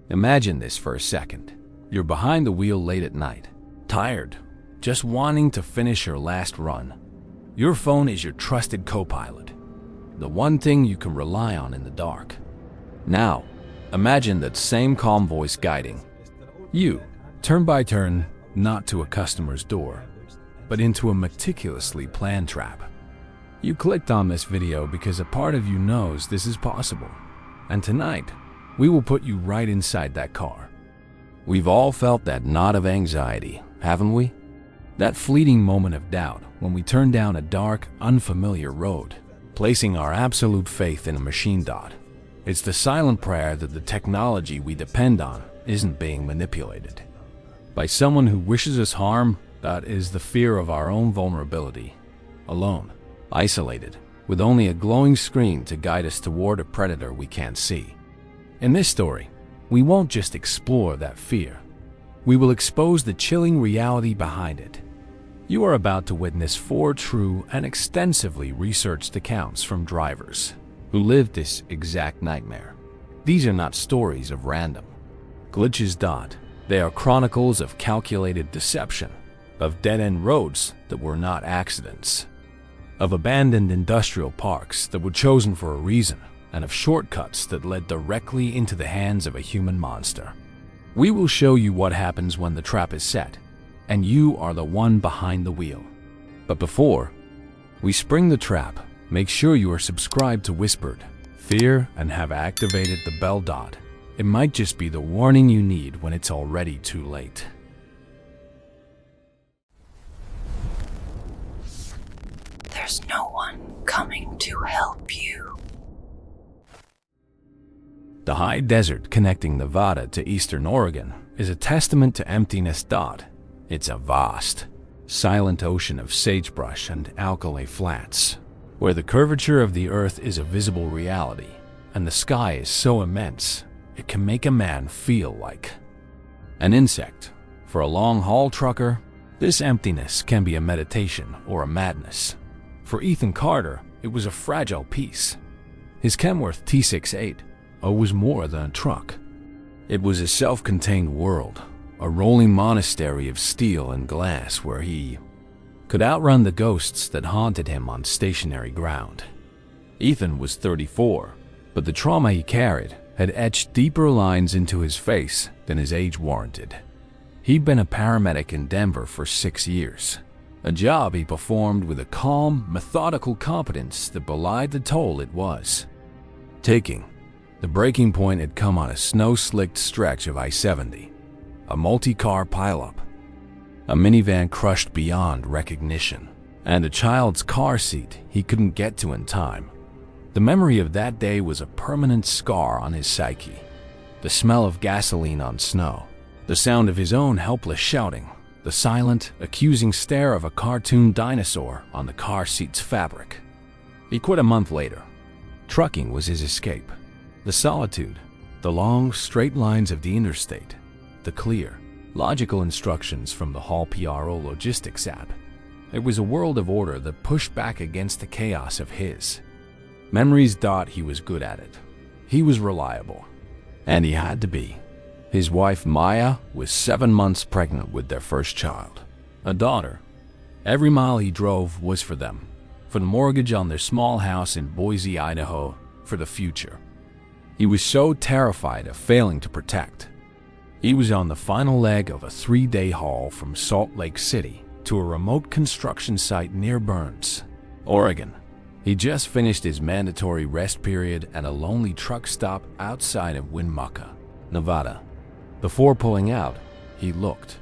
Imagine this for a second. You're behind the wheel late at night, tired, just wanting to finish your last run. Your phone is your trusted co-pilot, the one thing you can rely on in the dark. Now, imagine that same calm voice guiding you, turn by turn, not to a customer's door, but into a meticulously planned trap. You clicked on this video because a part of you knows this is possible. And tonight, we will put you right inside that car. We've all felt that knot of anxiety, haven't we? That fleeting moment of doubt when we turn down a dark, unfamiliar road, placing our absolute faith in a machine dot. It's the silent prayer that the technology we depend on isn't being manipulated by someone who wishes us harm. That is the fear of our own vulnerability, alone, isolated, with only a glowing screen to guide us toward a predator we can't see. In this story, we won't just explore that fear. We will expose the chilling reality behind it. You are about to witness 4 true and extensively researched accounts from drivers who lived this exact nightmare. These are not stories of random glitches. They are chronicles of calculated deception, of dead-end roads that were not accidents, of abandoned industrial parks that were chosen for a reason, and of shortcuts that led directly into the hands of a human monster. We will show you what happens when the trap is set, and you are the one behind the wheel. But before we spring the trap, make sure you are subscribed to Whispered Fear and have activated the bell. It might just be the warning you need when it's already too late. There's no one coming to help you. The high desert connecting Nevada to eastern Oregon is a testament to emptiness. It's a vast, silent ocean of sagebrush and alkali flats, where the curvature of the earth is a visible reality, and the sky is so immense it can make a man feel like an insect. For a long-haul trucker, this emptiness can be a meditation or a madness. For Ethan Carter, it was a fragile piece. His Kenworth T68 was more than a truck. It was a self-contained world, a rolling monastery of steel and glass where he could outrun the ghosts that haunted him on stationary ground. Ethan was 34, but the trauma he carried had etched deeper lines into his face than his age warranted. He'd been a paramedic in Denver for 6 years, a job he performed with a calm, methodical competence that belied the toll it was taking. The breaking point had come on a snow-slicked stretch of I-70, a multi-car pileup, a minivan crushed beyond recognition, and a child's car seat he couldn't get to in time. The memory of that day was a permanent scar on his psyche. The smell of gasoline on snow, the sound of his own helpless shouting, the silent, accusing stare of a cartoon dinosaur on the car seat's fabric. He quit a month later. Trucking was his escape. The solitude, the long, straight lines of the interstate, the clear, logical instructions from the Hall PRO logistics app. It was a world of order that pushed back against the chaos of his memories. He was good at it. He was reliable. And he had to be. His wife, Maya, was 7 months pregnant with their first child, a daughter. Every mile he drove was for them, for the mortgage on their small house in Boise, Idaho, for the future. He was so terrified of failing to protect. He was on the final leg of a 3-day haul from Salt Lake City to a remote construction site near Burns, Oregon. He just finished his mandatory rest period at a lonely truck stop outside of Winnemucca, Nevada. Before pulling out, he looked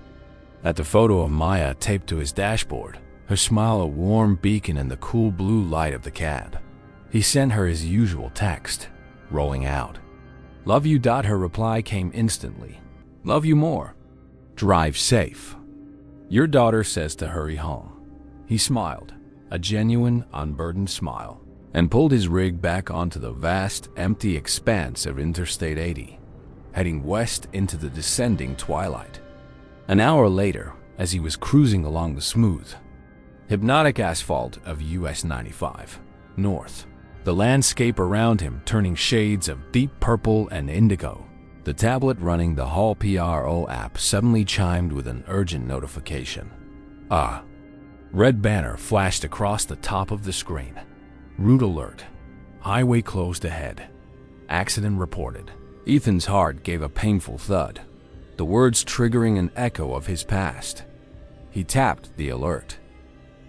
at the photo of Maya taped to his dashboard, her smile a warm beacon in the cool blue light of the cab. He sent her his usual text, rolling out, "Love you." Her reply came instantly. "Love you more. Drive safe. Your daughter says to hurry home." He smiled, a genuine, unburdened smile, and pulled his rig back onto the vast, empty expanse of Interstate 80, heading west into the descending twilight. An hour later, as he was cruising along the smooth, hypnotic asphalt of US 95, north, the landscape around him turning shades of deep purple and indigo. The tablet running the Hall PRO app suddenly chimed with an urgent notification. Ah! Red banner flashed across the top of the screen. Route alert. Highway closed ahead. Accident reported. Ethan's heart gave a painful thud, the words triggering an echo of his past. He tapped the alert.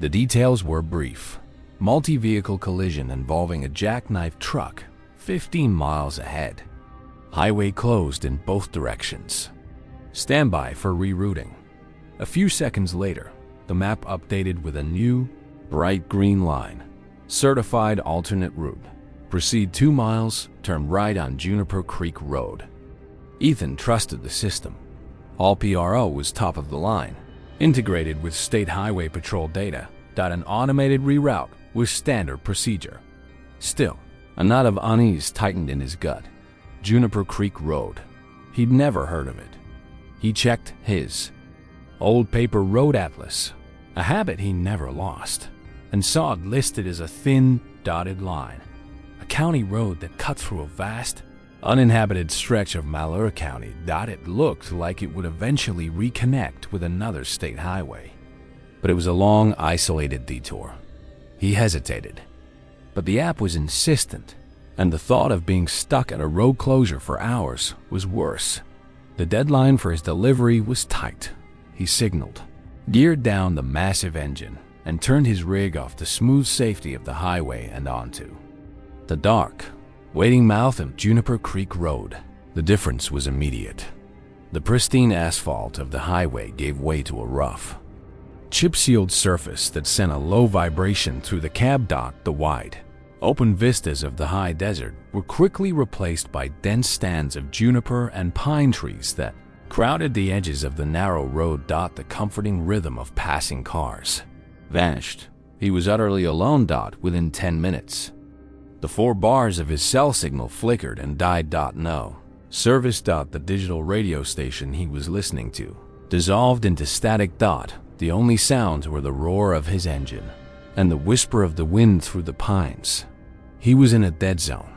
The details were brief. Multi-vehicle collision involving a jackknife truck 15 miles ahead. Highway closed in both directions. Standby for rerouting. A few seconds later, the map updated with a new, bright green line. Certified alternate route. Proceed 2 miles, turn right on Juniper Creek Road. Ethan trusted the system. All PRO was top of the line. Integrated with State Highway Patrol data, an automated reroute was standard procedure. Still, a knot of unease tightened in his gut. Juniper Creek Road. He'd never heard of it. He checked his old paper road atlas, a habit he never lost, and saw it listed as a thin, dotted line. A county road that cut through a vast, uninhabited stretch of Malheur County. It looked like it would eventually reconnect with another state highway. But it was a long, isolated detour. He hesitated. But the app was insistent, and the thought of being stuck at a road closure for hours was worse. The deadline for his delivery was tight. He signaled, geared down the massive engine, and turned his rig off the smooth safety of the highway and onto the dark, waiting mouth of Juniper Creek Road. The difference was immediate. The pristine asphalt of the highway gave way to a rough, chip-sealed surface that sent a low vibration through the cab. The wide, open vistas of the high desert were quickly replaced by dense stands of juniper and pine trees that crowded the edges of the narrow road. The comforting rhythm of passing cars vanished. He was utterly alone. Within 10 minutes, the 4 bars of his cell signal flickered and died. No service. The digital radio station he was listening to dissolved into static. The only sounds were the roar of his engine and the whisper of the wind through the pines. He was in a dead zone,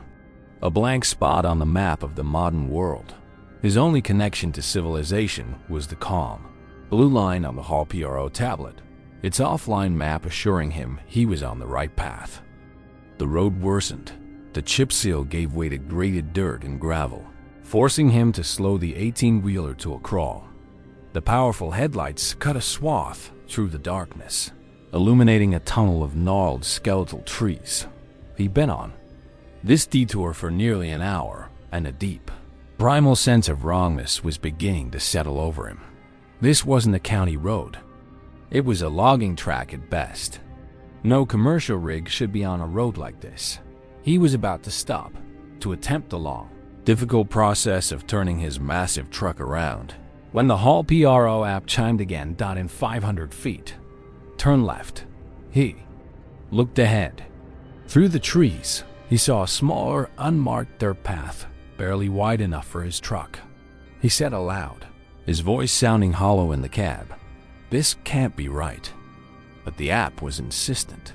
a blank spot on the map of the modern world. His only connection to civilization was the calm blue line on the Hall PRO tablet, its offline map assuring him he was on the right path. The road worsened. The chip seal gave way to grated dirt and gravel, forcing him to slow the 18-wheeler to a crawl. The powerful headlights cut a swath through the darkness, illuminating a tunnel of gnarled skeletal trees. He'd been on this detour for nearly an hour, and a deep, primal sense of wrongness was beginning to settle over him. This wasn't a county road. It was a logging track at best. No commercial rig should be on a road like this. He was about to stop, to attempt the long, difficult process of turning his massive truck around, when the Hall PRO app chimed again. In 500 feet. Turn left. He looked ahead. Through the trees, he saw a smaller, unmarked dirt path, barely wide enough for his truck. He said aloud, his voice sounding hollow in the cab, "This can't be right." But the app was insistent.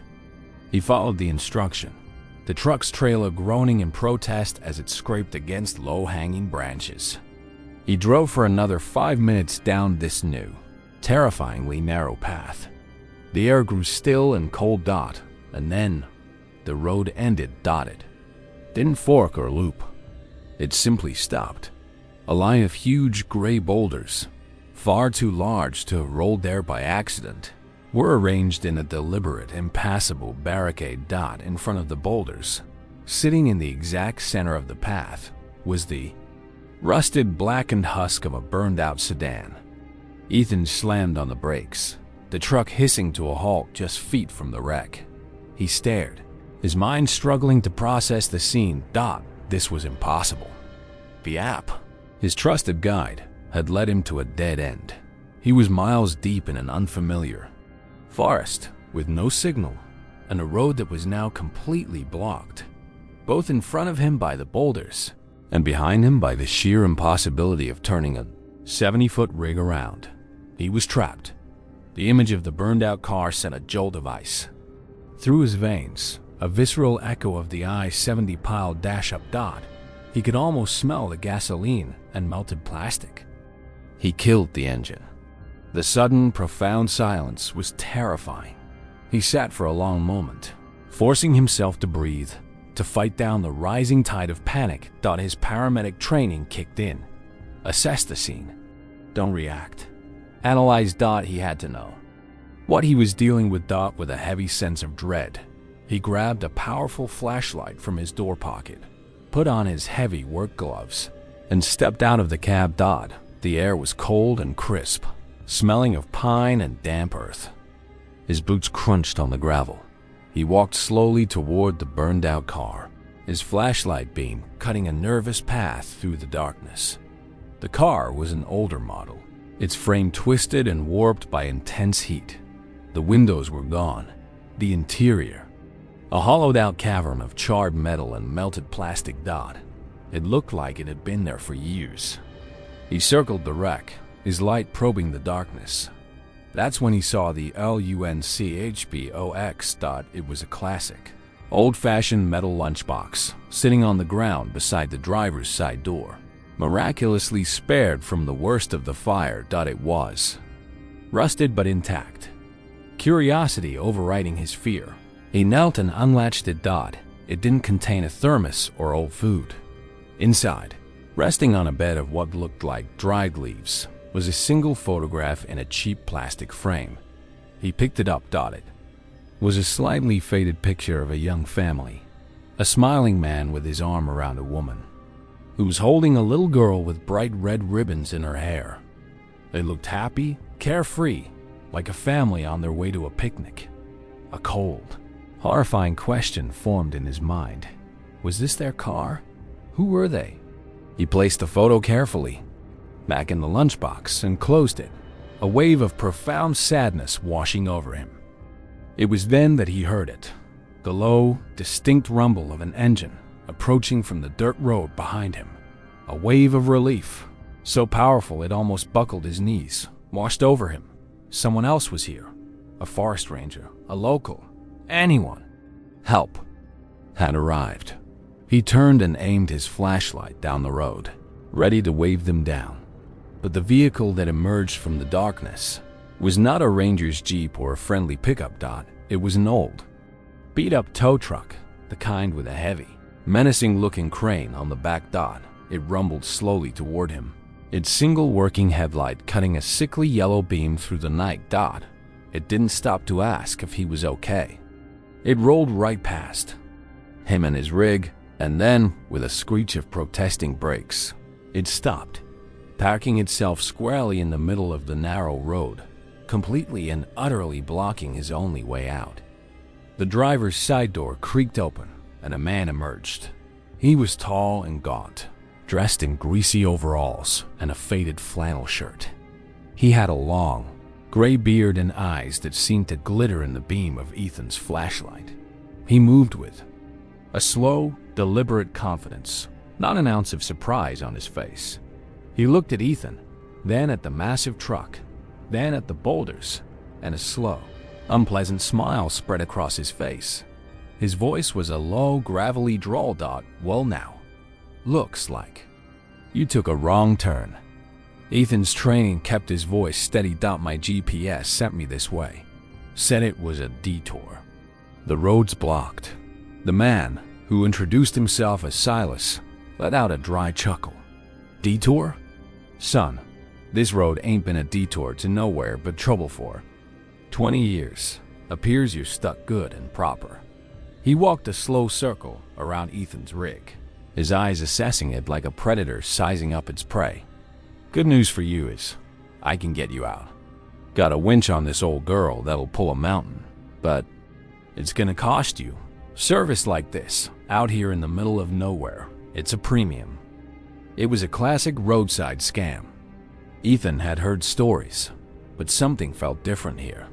He followed the instruction, the truck's trailer groaning in protest as it scraped against low-hanging branches. He drove for another 5 minutes down this new, terrifyingly narrow path. The air grew still and cold. And then the road ended. It didn't fork or loop. It simply stopped. A line of huge gray boulders, far too large to have rolled there by accident, were arranged in a deliberate, impassable barricade. In front of the boulders, sitting in the exact center of the path, was the rusted, blackened husk of a burned-out sedan. Ethan slammed on the brakes, the truck hissing to a halt just feet from the wreck. He stared, his mind struggling to process the scene. This was impossible. The app, his trusted guide, had led him to a dead end. He was miles deep in an unfamiliar forest with no signal and a road that was now completely blocked, both in front of him by the boulders and behind him by the sheer impossibility of turning a 70-foot rig around. He was trapped. The image of the burned-out car sent a jolt of ice through his veins, a visceral echo of the I-70 piled dash-up Dot. He could almost smell the gasoline and melted plastic. He killed the engine. The sudden, profound silence was terrifying. He sat for a long moment, forcing himself to breathe, to fight down the rising tide of panic. His paramedic training kicked in. Assess the scene. Don't react. Analyze. He had to know what he was dealing with. With a heavy sense of dread, he grabbed a powerful flashlight from his door pocket, put on his heavy work gloves, and stepped out of the cab. The air was cold and crisp, smelling of pine and damp earth. His boots crunched on the gravel. He walked slowly toward the burned-out car, his flashlight beam cutting a nervous path through the darkness. The car was an older model, its frame twisted and warped by intense heat. The windows were gone. The interior, a hollowed-out cavern of charred metal and melted plastic. It looked like it had been there for years. He circled the wreck, his light probing the darkness. That's when he saw the LUNCHBOX. It was a classic, old-fashioned metal lunchbox sitting on the ground beside the driver's side door, miraculously spared from the worst of the fire. It was rusted but intact, curiosity overriding his fear. He knelt and unlatched it. It didn't contain a thermos or old food. Inside, resting on a bed of what looked like dried leaves, was a single photograph in a cheap plastic frame. He picked it up. It was a slightly faded picture of a young family, a smiling man with his arm around a woman who was holding a little girl with bright red ribbons in her hair. They looked happy, carefree, like a family on their way to a picnic. A cold, horrifying question formed in his mind. Was this their car? Who were they? He placed the photo carefully back in the lunchbox and closed it, a wave of profound sadness washing over him. It was then that he heard it, the low, distinct rumble of an engine approaching from the dirt road behind him. A wave of relief, so powerful it almost buckled his knees, washed over him. Someone else was here, a forest ranger, a local, anyone. Help had arrived. He turned and aimed his flashlight down the road, ready to wave them down. But the vehicle that emerged from the darkness was not a ranger's jeep or a friendly pickup. It was an old, beat-up tow truck, the kind with a heavy, menacing-looking crane on the back. It rumbled slowly toward him, its single working headlight cutting a sickly yellow beam through the night. It didn't stop to ask if he was okay. It rolled right past him and his rig, and then, with a screech of protesting brakes, it stopped, parking itself squarely in the middle of the narrow road, completely and utterly blocking his only way out. The driver's side door creaked open, and a man emerged. He was tall and gaunt, dressed in greasy overalls and a faded flannel shirt. He had a long, gray beard and eyes that seemed to glitter in the beam of Ethan's flashlight. He moved with a slow, deliberate confidence, not an ounce of surprise on his face. He looked at Ethan, then at the massive truck, then at the boulders, and a slow, unpleasant smile spread across his face. His voice was a low, gravelly drawl. Well now, looks like you took a wrong turn. Ethan's training kept his voice steady. My GPS sent me this way. Said it was a detour. The road's blocked. The man, who introduced himself as Silas, let out a dry chuckle. Detour? Son, this road ain't been a detour to nowhere but trouble for 20 years. Appears you're stuck good and proper. He walked a slow circle around Ethan's rig, his eyes assessing it like a predator sizing up its prey. Good news for you is, I can get you out. Got a winch on this old girl that'll pull a mountain, but it's gonna cost you. Service like this, out here in the middle of nowhere, it's a premium. It was a classic roadside scam. Ethan had heard stories, but something felt different here.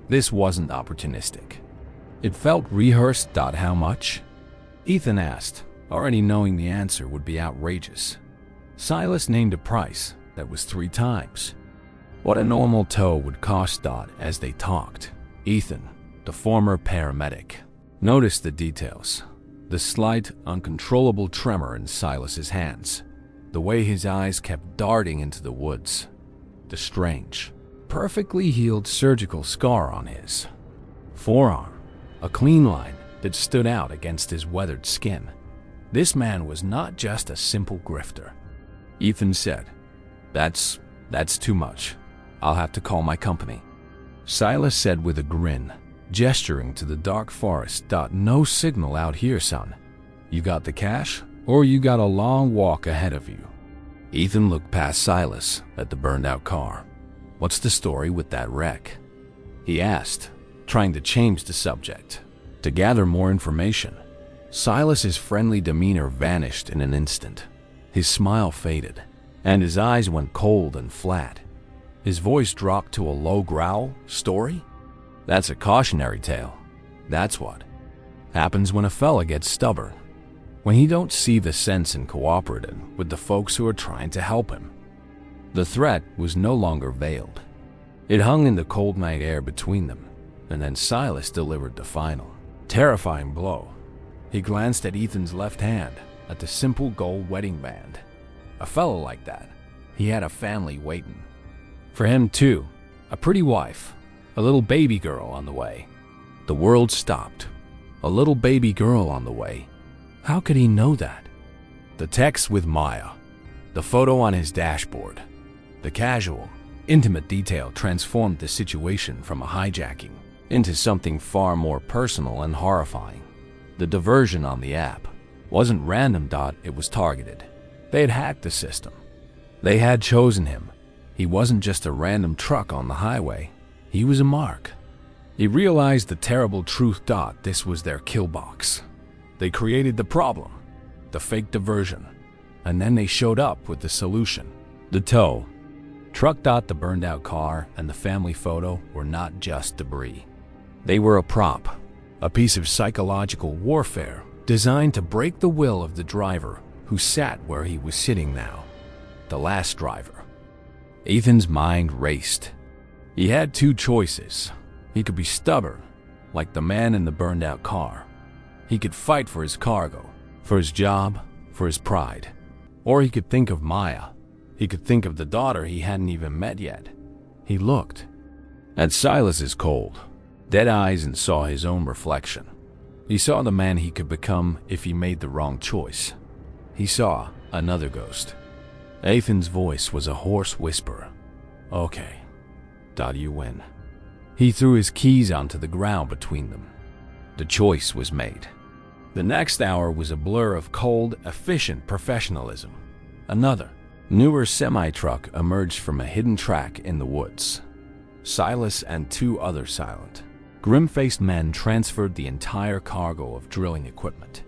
This wasn't opportunistic. It felt rehearsed. How much? Ethan asked, already knowing the answer would be outrageous. Silas named a price that was 3 times what a normal tow would cost. As they talked, Ethan, the former paramedic, Notice the details. The slight, uncontrollable tremor in Silas's hands. The way his eyes kept darting into the woods. The strange, perfectly healed surgical scar on his forearm. A clean line that stood out against his weathered skin. This man was not just a simple grifter. Ethan said, That's too much. I'll have to call my company. Silas said with a grin, gesturing to the dark forest. No signal out here, son. You got the cash, or you got a long walk ahead of you. Ethan looked past Silas at the burned-out car. What's the story with that wreck? He asked, trying to change the subject. To gather more information, Silas's friendly demeanor vanished in an instant. His smile faded, and his eyes went cold and flat. His voice dropped to a low growl. Story? That's a cautionary tale. That's what happens when a fella gets stubborn. When he don't see the sense in cooperating with the folks who are trying to help him. The threat was no longer veiled. It hung in the cold night air between them, and then Silas delivered the final, terrifying blow. He glanced at Ethan's left hand, at the simple gold wedding band. A fella like that, he had a family waiting. For him too, a pretty wife, a little baby girl on the way. The world stopped. A little baby girl on the way. How could he know that? The text with Maya, the photo on his dashboard, the casual, intimate detail transformed the situation from a hijacking into something far more personal and horrifying. The diversion on the app wasn't random. It was targeted. They had hacked the system. They had chosen him. He wasn't just a random truck on the highway. He was a mark. He realized the terrible truth. This was their kill box. They created the problem, the fake diversion, and then they showed up with the solution. The tow truck. The burned out car and the family photo were not just debris. They were a prop, a piece of psychological warfare designed to break the will of the driver who sat where he was sitting now. The last driver. Ethan's mind raced. He had two choices. He could be stubborn, like the man in the burned out car. He could fight for his cargo, for his job, for his pride. Or he could think of Maya. He could think of the daughter he hadn't even met yet. He looked at Silas's cold, dead eyes and saw his own reflection. He saw the man he could become if he made the wrong choice. He saw another ghost. Ethan's voice was a hoarse whisper. Okay, you win. He threw his keys onto the ground between them. The choice was made. The next hour was a blur of cold, efficient professionalism. Another, newer semi-truck emerged from a hidden track in the woods. Silas and two other silent, grim-faced men transferred the entire cargo of drilling equipment.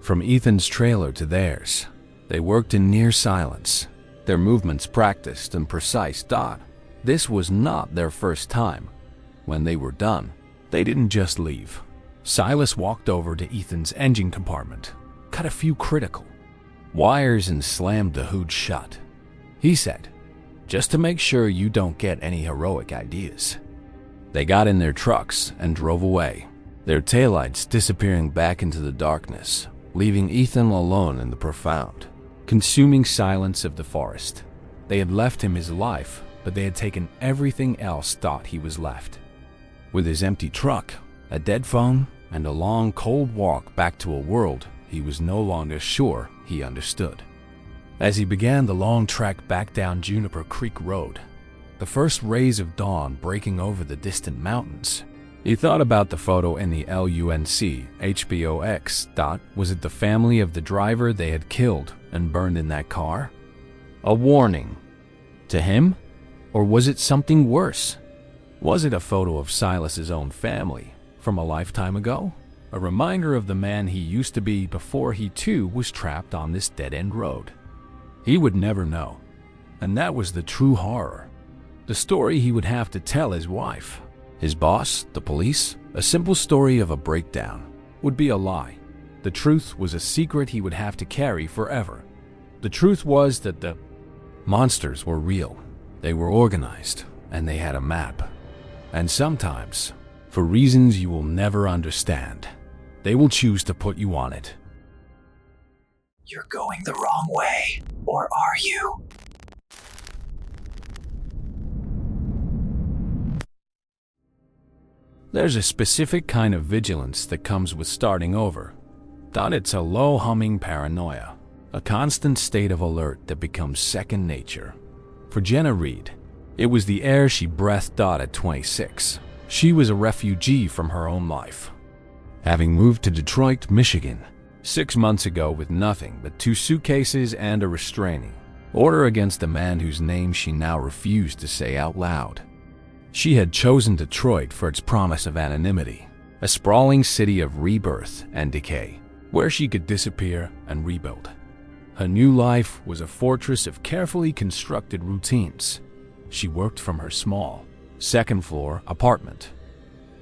From Ethan's trailer to theirs, they worked in near silence, their movements practiced and precise. This was not their first time. When they were done, they didn't just leave. Silas walked over to Ethan's engine compartment, cut a few critical wires and slammed the hood shut. He said, just to make sure you don't get any heroic ideas. They got in their trucks and drove away, their taillights disappearing back into the darkness, leaving Ethan alone in the profound, consuming silence of the forest. They had left him his life, but they had taken everything else. He was left with his empty truck, a dead phone, and a long, cold walk back to a world he was no longer sure he understood. As he began the long trek back down Juniper Creek Road, the first rays of dawn breaking over the distant mountains, he thought about the photo in the LUNC HBOX. Was it the family of the driver they had killed and burned in that car? A warning to him? Or was it something worse? Was it a photo of Silas's own family from a lifetime ago? A reminder of the man he used to be before he too was trapped on this dead-end road? He would never know. And that was the true horror. The story he would have to tell his wife, his boss, the police. A simple story of a breakdown would be a lie. The truth was a secret he would have to carry forever. The truth was that the monsters were real. They were organized, and they had a map. And sometimes, for reasons you will never understand, they will choose to put you on it. You're going the wrong way, or are you? There's a specific kind of vigilance that comes with starting over. It's a low-humming paranoia, a constant state of alert that becomes second nature. For Jenna Reed, it was the air she breathed at 26. She was a refugee from her own life, having moved to Detroit, Michigan, 6 months ago with nothing but 2 suitcases and a restraining order against a man whose name she now refused to say out loud. She had chosen Detroit for its promise of anonymity, a sprawling city of rebirth and decay, where she could disappear and rebuild. Her new life was a fortress of carefully constructed routines. She worked from her small, second-floor apartment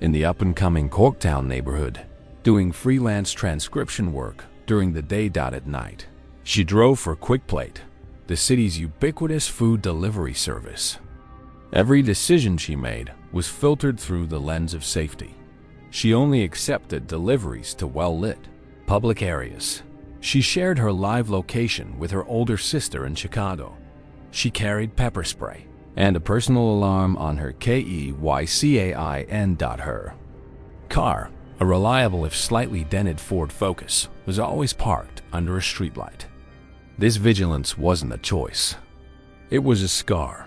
in the up-and-coming Corktown neighborhood, doing freelance transcription work during the day. At night, she drove for QuickPlate, the city's ubiquitous food delivery service. Every decision she made was filtered through the lens of safety. She only accepted deliveries to well-lit, public areas. She shared her live location with her older sister in Chicago. She carried pepper spray and a personal alarm on her KEYCAIN.her car. A reliable if slightly dented Ford Focus was always parked under a streetlight. This vigilance wasn't a choice. It was a scar.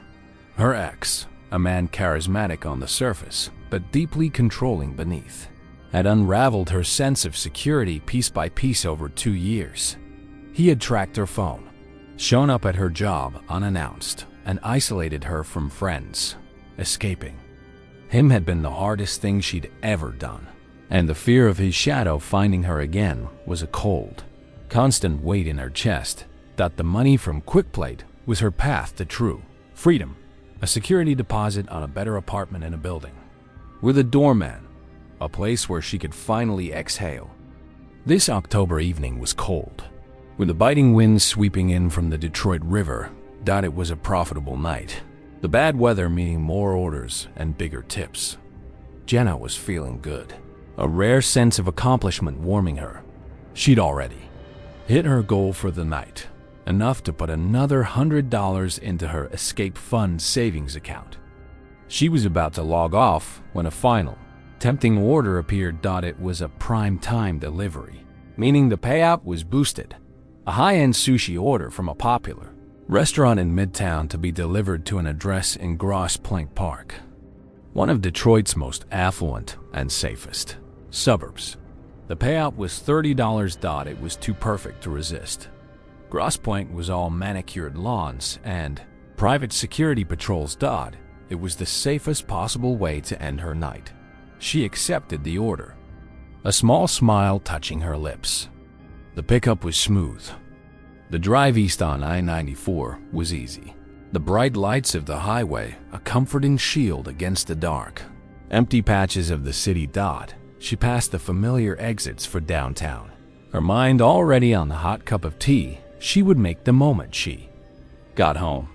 Her ex, a man charismatic on the surface but deeply controlling beneath, had unraveled her sense of security piece by piece over 2 years. He had tracked her phone, shown up at her job unannounced, and isolated her from friends. Escaping him had been the hardest thing she'd ever done, and the fear of his shadow finding her again was a cold, constant weight in her chest. The money from QuickPlate was her path to true freedom, a security deposit on a better apartment in a building, with a doorman, a place where she could finally exhale. This October evening was cold, with the biting winds sweeping in from the Detroit River. It was a profitable night, the bad weather meaning more orders and bigger tips. Jenna was feeling good, a rare sense of accomplishment warming her. She'd already hit her goal for the night, enough to put another $100 into her escape fund savings account. She was about to log off when a final, tempting order appeared. It was a prime time delivery, meaning the payout was boosted. A high-end sushi order from a popular restaurant in Midtown to be delivered to an address in Grosse Pointe Park, one of Detroit's most affluent and safest suburbs. The payout was $30. It was too perfect to resist. Grosse Pointe was all manicured lawns and private security patrols. It was the safest possible way to end her night. She accepted the order, a small smile touching her lips. The pickup was smooth. The drive east on I-94 was easy. The bright lights of the highway, a comforting shield against the dark, empty patches of the city. She passed the familiar exits for downtown, her mind already on the hot cup of tea she would make the moment she got home.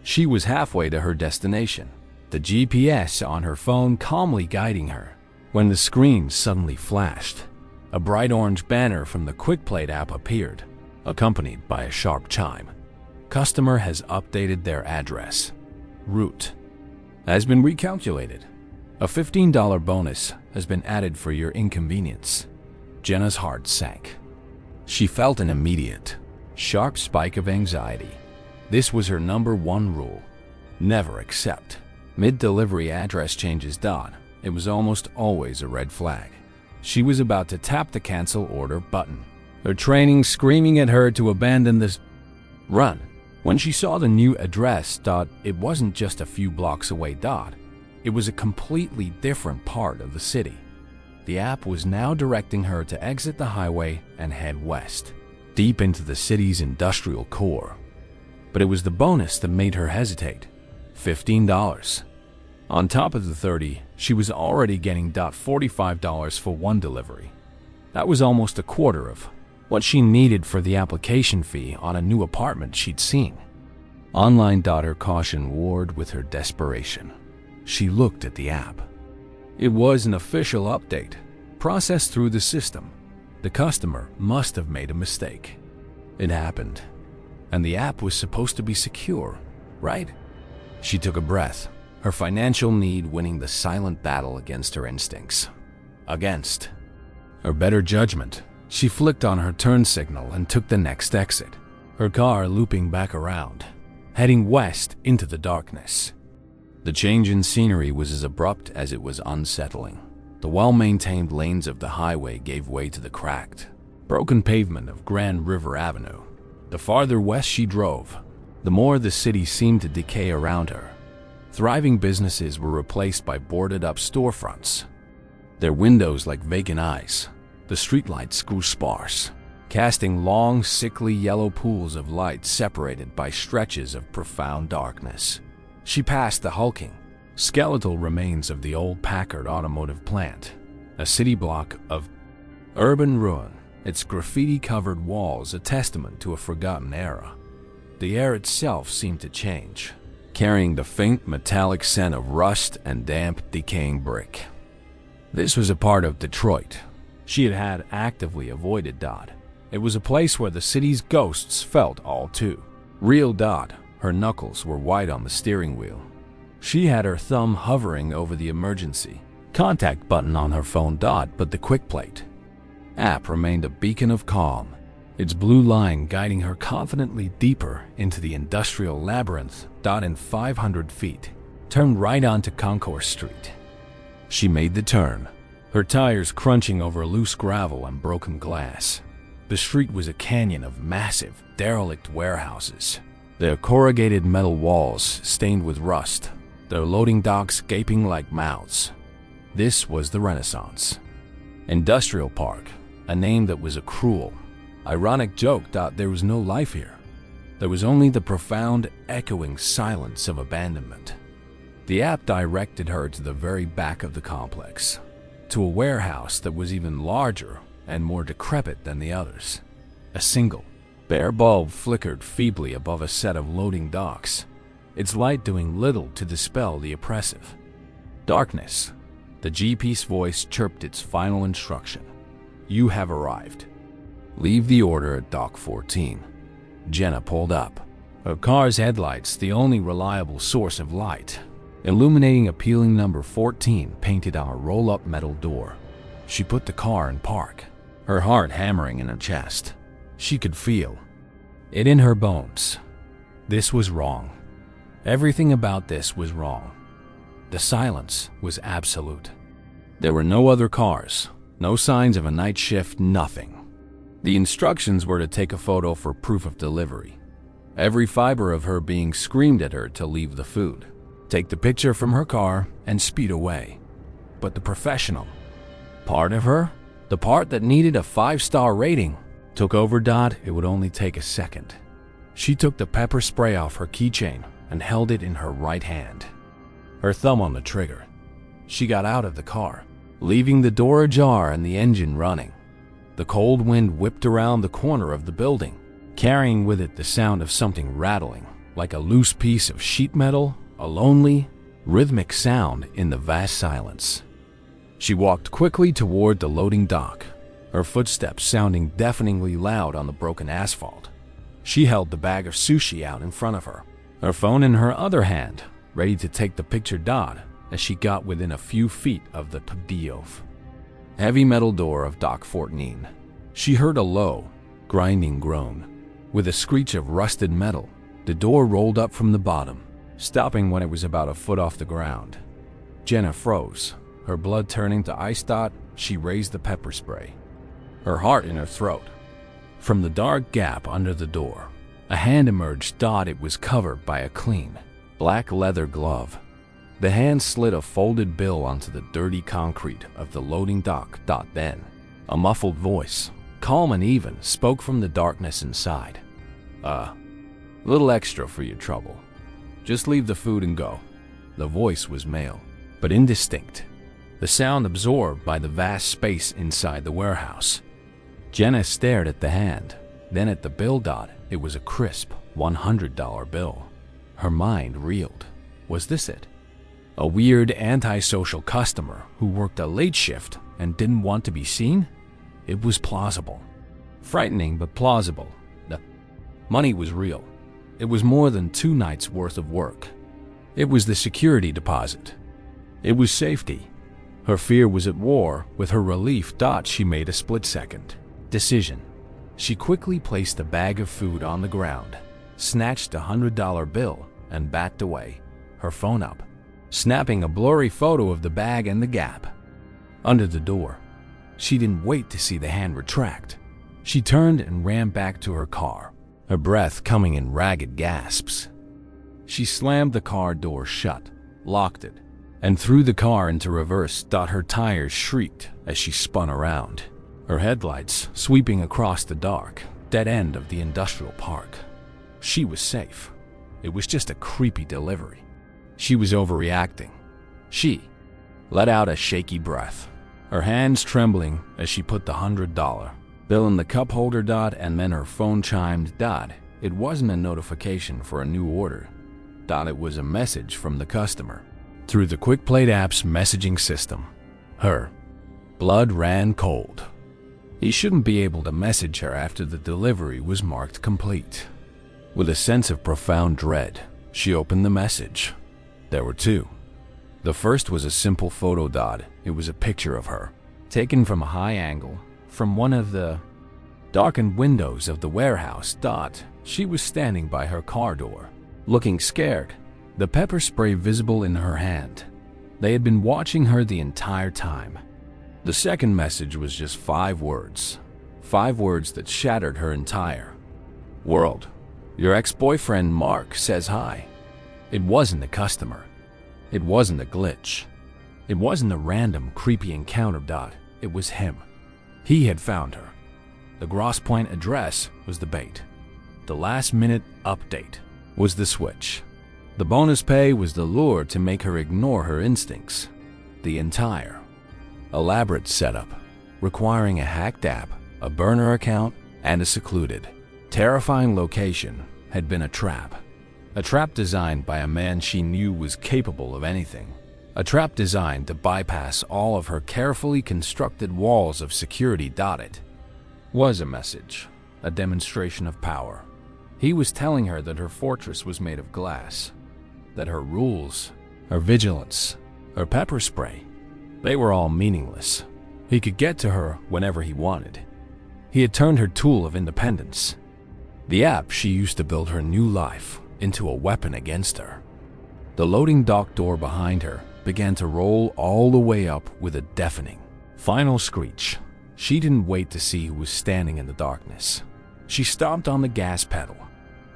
She was halfway to her destination, the GPS on her phone calmly guiding her, when the screen suddenly flashed. A bright orange banner from the QuickPlate app appeared, accompanied by a sharp chime. Customer has updated their address. Route has been recalculated. A $15 bonus has been added for your inconvenience. Jenna's heart sank. She felt an immediate, sharp spike of anxiety. This was her number one rule: never accept mid-delivery address changes. It was almost always a red flag. She was about to tap the cancel order button, her training screaming at her to abandon this run, when she saw the new address. It wasn't just a few blocks away. It was a completely different part of the city. The app was now directing her to exit the highway and head west, deep into the city's industrial core. But it was the bonus that made her hesitate. $15. On top of the $30, she was already getting $45 for one delivery. That was almost a quarter of what she needed for the application fee on a new apartment she'd seen. Online. Her caution warred with her desperation. She looked at the app. It was an official update, processed through the system, The customer must have made a mistake. It happened. And the app was supposed to be secure, right? She took a breath, her financial need winning the silent battle against her instincts. Against her better judgment, she flicked on her turn signal and took the next exit, her car looping back around, heading west into the darkness. The change in scenery was as abrupt as it was unsettling. The well-maintained lanes of the highway gave way to the cracked, broken pavement of Grand River Avenue. The farther west she drove, the more the city seemed to decay around her. Thriving businesses were replaced by boarded-up storefronts, their windows like vacant eyes. The streetlights grew sparse, casting long, sickly yellow pools of light separated by stretches of profound darkness. She passed the hulking, skeletal remains of the old Packard automotive plant, a city block of urban ruin, its graffiti-covered walls a testament to a forgotten era. The air itself seemed to change, carrying the faint metallic scent of rust and damp, decaying brick. This was a part of Detroit she had actively avoided. It was a place where the city's ghosts felt all too real. Her knuckles were white on the steering wheel. She had her thumb hovering over the emergency contact button on her phone. But the quick plate app remained a beacon of calm, its blue line guiding her confidently deeper into the industrial labyrinth. In 500 feet, turned right onto Concourse Street. She made the turn, her tires crunching over loose gravel and broken glass. The street was a canyon of massive, derelict warehouses, their corrugated metal walls stained with rust, their loading docks gaping like mouths. This was the Renaissance Industrial Park, a name that was a cruel, ironic joke. There was no life here. There was only the profound, echoing silence of abandonment. The app directed her to the very back of the complex, to a warehouse that was even larger and more decrepit than the others. A single, bare bulb flickered feebly above a set of loading docks, its light doing little to dispel the oppressive darkness. The GP's voice chirped its final instruction. You have arrived. Leave the order at Dock 14. Jenna pulled up, her car's headlights the only reliable source of light, illuminating a peeling number 14 painted on a roll-up metal door. She put the car in park, her heart hammering in her chest. She could feel it in her bones. This was wrong. Everything about this was wrong. The silence was absolute. There were no other cars, no signs of a night shift, nothing. The instructions were to take a photo for proof of delivery, every fiber of her being screamed at her to leave the food, take the picture from her car, and speed away. But the professional part of her, the part that needed a 5-star rating, took over. It would only take a second. She took the pepper spray off her keychain and held it in her right hand, her thumb on the trigger. She got out of the car, leaving the door ajar and the engine running. The cold wind whipped around the corner of the building, carrying with it the sound of something rattling, like a loose piece of sheet metal, a lonely, rhythmic sound in the vast silence. She walked quickly toward the loading dock, her footsteps sounding deafeningly loud on the broken asphalt. She held the bag of sushi out in front of her, her phone in her other hand, ready to take the picture. As she got within a few feet of the heavy metal door of Dock 14, she heard a low, grinding groan. With a screech of rusted metal, the door rolled up from the bottom, stopping when it was about a foot off the ground. Jenna froze, her blood turning to ice. She raised the pepper spray, her heart in her throat. From the dark gap under the door, a hand emerged. It was covered by a clean, black leather glove. The hand slid a folded bill onto the dirty concrete of the loading dock. Then, a muffled voice, calm and even, spoke from the darkness inside. Little extra for your trouble. Just leave the food and go." The voice was male, but indistinct, the sound absorbed by the vast space inside the warehouse. Jenna stared at the hand, then at the bill. It was a crisp $100 bill. Her mind reeled. Was this it? A weird, antisocial customer who worked a late shift and didn't want to be seen? It was plausible. Frightening, but plausible. The money was real. It was more than 2 nights' worth of work. It was the security deposit. It was safety. Her fear was at war with her relief. She made a split-second decision. She quickly placed the bag of food on the ground, snatched a $100 bill, and backed away, her phone up, snapping a blurry photo of the bag and the gap under the door. She didn't wait to see the hand retract. She turned and ran back to her car, her breath coming in ragged gasps. She slammed the car door shut, locked it, and threw the car into reverse. Her tires shrieked as she spun around, her headlights sweeping across the dark, dead end of the industrial park. She was safe. It was just a creepy delivery. She was overreacting. She let out a shaky breath, her hands trembling as she put the $100 bill in the cup holder. And then her phone chimed. It wasn't a notification for a new order. It was a message from the customer through the QuickPlate app's messaging system. Her blood ran cold. He shouldn't be able to message her after the delivery was marked complete. With a sense of profound dread, she opened the message. There were 2. The first was a simple photo. It was a picture of her, taken from a high angle, from one of the darkened windows of the warehouse. She was standing by her car door, looking scared, the pepper spray visible in her hand. They had been watching her the entire time. The second message was just 5 words. 5 words that shattered her entire world. Your ex-boyfriend Mark says hi. It wasn't a customer. It wasn't a glitch. It wasn't a random creepy encounter. It was him. He had found her. The Grosse Pointe address was the bait. The last-minute update was the switch. The bonus pay was the lure to make her ignore her instincts. The entire elaborate setup, requiring a hacked app, a burner account, and a secluded, terrifying location, had been a trap. A trap designed by a man she knew was capable of anything. A trap designed to bypass all of her carefully constructed walls of security. It was a message, a demonstration of power. He was telling her that her fortress was made of glass, that her rules, her vigilance, her pepper spray, they were all meaningless. He could get to her whenever he wanted. He had turned her tool of independence, the app she used to build her new life, into a weapon against her. The loading dock door behind her began to roll all the way up with a deafening final screech. She didn't wait to see who was standing in the darkness. She stomped on the gas pedal.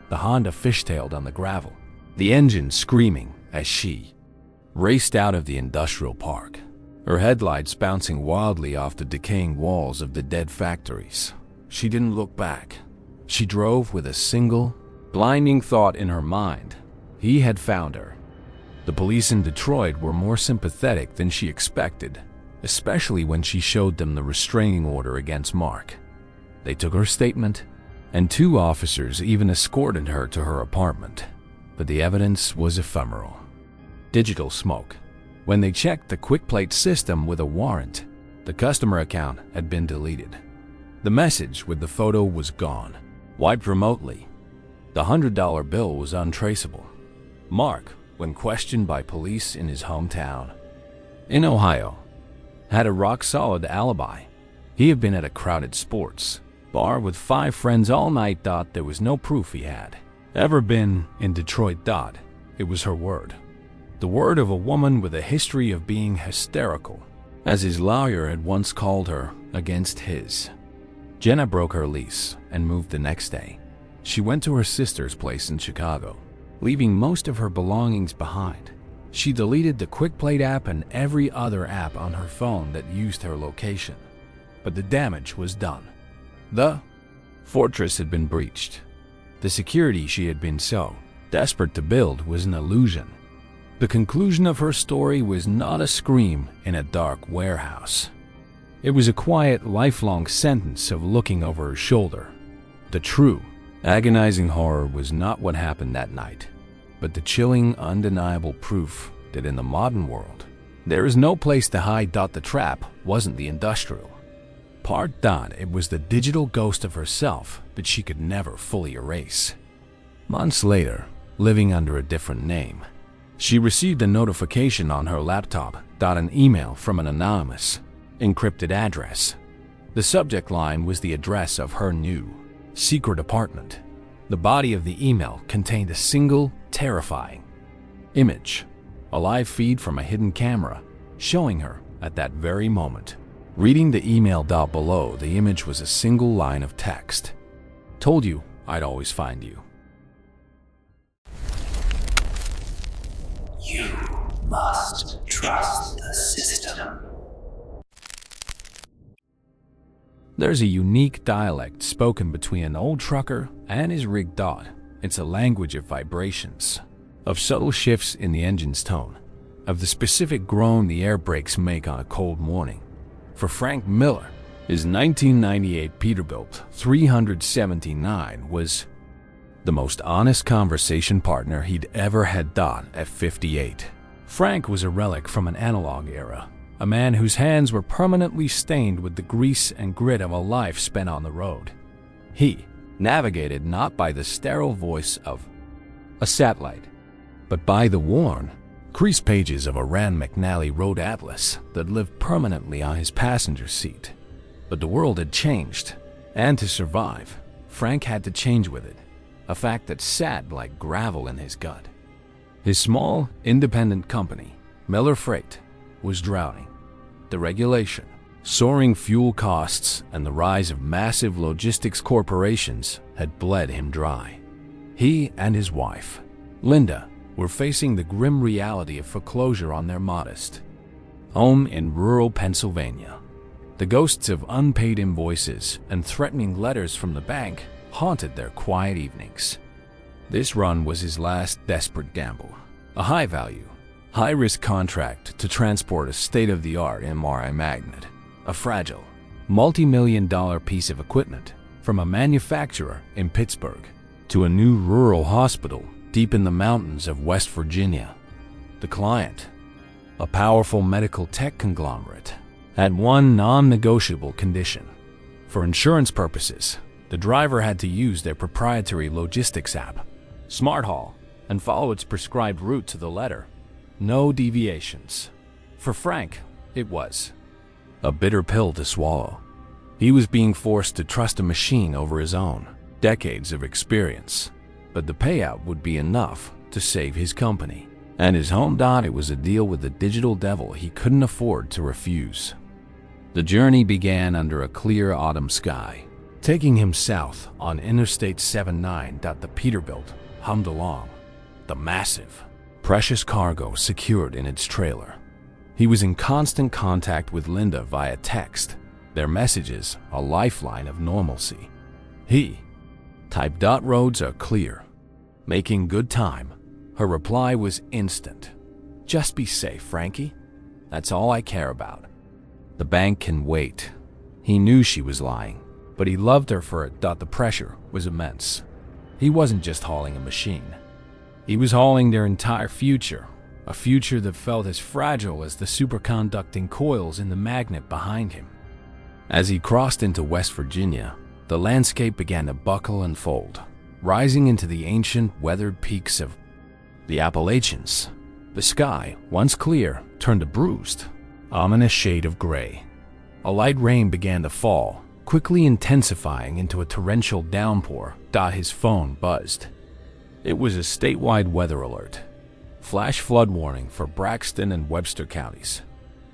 The Honda fishtailed on the gravel, the engine screaming as she raced out of the industrial park, her headlights bouncing wildly off the decaying walls of the dead factories. She didn't look back. She drove with a single, blinding thought in her mind. He had found her. The police in Detroit were more sympathetic than she expected, especially when she showed them the restraining order against Mark. They took her statement, and 2 officers even escorted her to her apartment. But the evidence was ephemeral. Digital smoke. When they checked the QuickPlate system with a warrant, the customer account had been deleted. The message with the photo was gone, wiped remotely. The $100 bill was untraceable. Mark, when questioned by police in his hometown in Ohio, had a rock-solid alibi. He had been at a crowded sports bar with 5 friends all night. There was no proof he had ever been in Detroit. It was her word. The word of a woman with a history of being hysterical, as his lawyer had once called her, against his. Jenna broke her lease and moved the next day. She went to her sister's place in Chicago, leaving most of her belongings behind. She deleted the QuickPlate app and every other app on her phone that used her location. But the damage was done. The fortress had been breached. The security she had been so desperate to build was an illusion. The conclusion of her story was not a scream in a dark warehouse. It was a quiet, lifelong sentence of looking over her shoulder. The true, agonizing horror was not what happened that night, but the chilling, undeniable proof that in the modern world, there is no place to hide. The trap wasn't the industrial Part thought it was the digital ghost of herself that she could never fully erase. Months later, living under a different name, she received a notification on her laptop, an email from an anonymous, encrypted address. The subject line was the address of her new, secret apartment. The body of the email contained a single, terrifying image, a live feed from a hidden camera, showing her at that very moment. Reading the email below, the image was a single line of text. "Told you I'd always find you." You must trust the system. There's a unique dialect spoken between an old trucker and his rig dot. It's a language of vibrations, of subtle shifts in the engine's tone, of the specific groan the air brakes make on a cold morning. For Frank Miller, his 1998 Peterbilt 379 was the most honest conversation partner he'd ever had at 58. Frank was a relic from an analog era, a man whose hands were permanently stained with the grease and grit of a life spent on the road. He navigated not by the sterile voice of a satellite, but by the worn, creased pages of a Rand McNally road atlas that lived permanently on his passenger seat. But the world had changed, and to survive, Frank had to change with it, a fact that sat like gravel in his gut. His small, independent company, Miller Freight, was drowning. The regulation, soaring fuel costs, and the rise of massive logistics corporations had bled him dry. He and his wife, Linda, were facing the grim reality of foreclosure on their modest home in rural Pennsylvania. The ghosts of unpaid invoices and threatening letters from the bank haunted their quiet evenings. This run was his last desperate gamble, a high-value, high-risk contract to transport a state-of-the-art MRI magnet, a fragile, multi-million-dollar piece of equipment from a manufacturer in Pittsburgh to a new rural hospital deep in the mountains of West Virginia. The client, a powerful medical tech conglomerate, had one non-negotiable condition. For insurance purposes, the driver had to use their proprietary logistics app, SmartHaul, and follow its prescribed route to the letter. No deviations. For Frank, it was a bitter pill to swallow. He was being forced to trust a machine over his own decades of experience, but the payout would be enough to save his company and his home. It was a deal with the digital devil he couldn't afford to refuse. The journey began under a clear autumn sky, taking him south on Interstate 79. The Peterbilt hummed along, the massive, precious cargo secured in its trailer. He was in constant contact with Linda via text, their messages a lifeline of normalcy. He typed, "Roads are clear. Making good time." Her reply was instant. "Just be safe, Frankie. That's all I care about. The bank can wait." He knew she was lying, but he loved her for it. The pressure was immense. He wasn't just hauling a machine. He was hauling their entire future, a future that felt as fragile as the superconducting coils in the magnet behind him. As he crossed into West Virginia, the landscape began to buckle and fold, rising into the ancient, weathered peaks of the Appalachians. The sky, once clear, turned a bruised, ominous shade of gray. A light rain began to fall, quickly intensifying into a torrential downpour. His phone buzzed. It was a statewide weather alert. Flash flood warning for Braxton and Webster counties.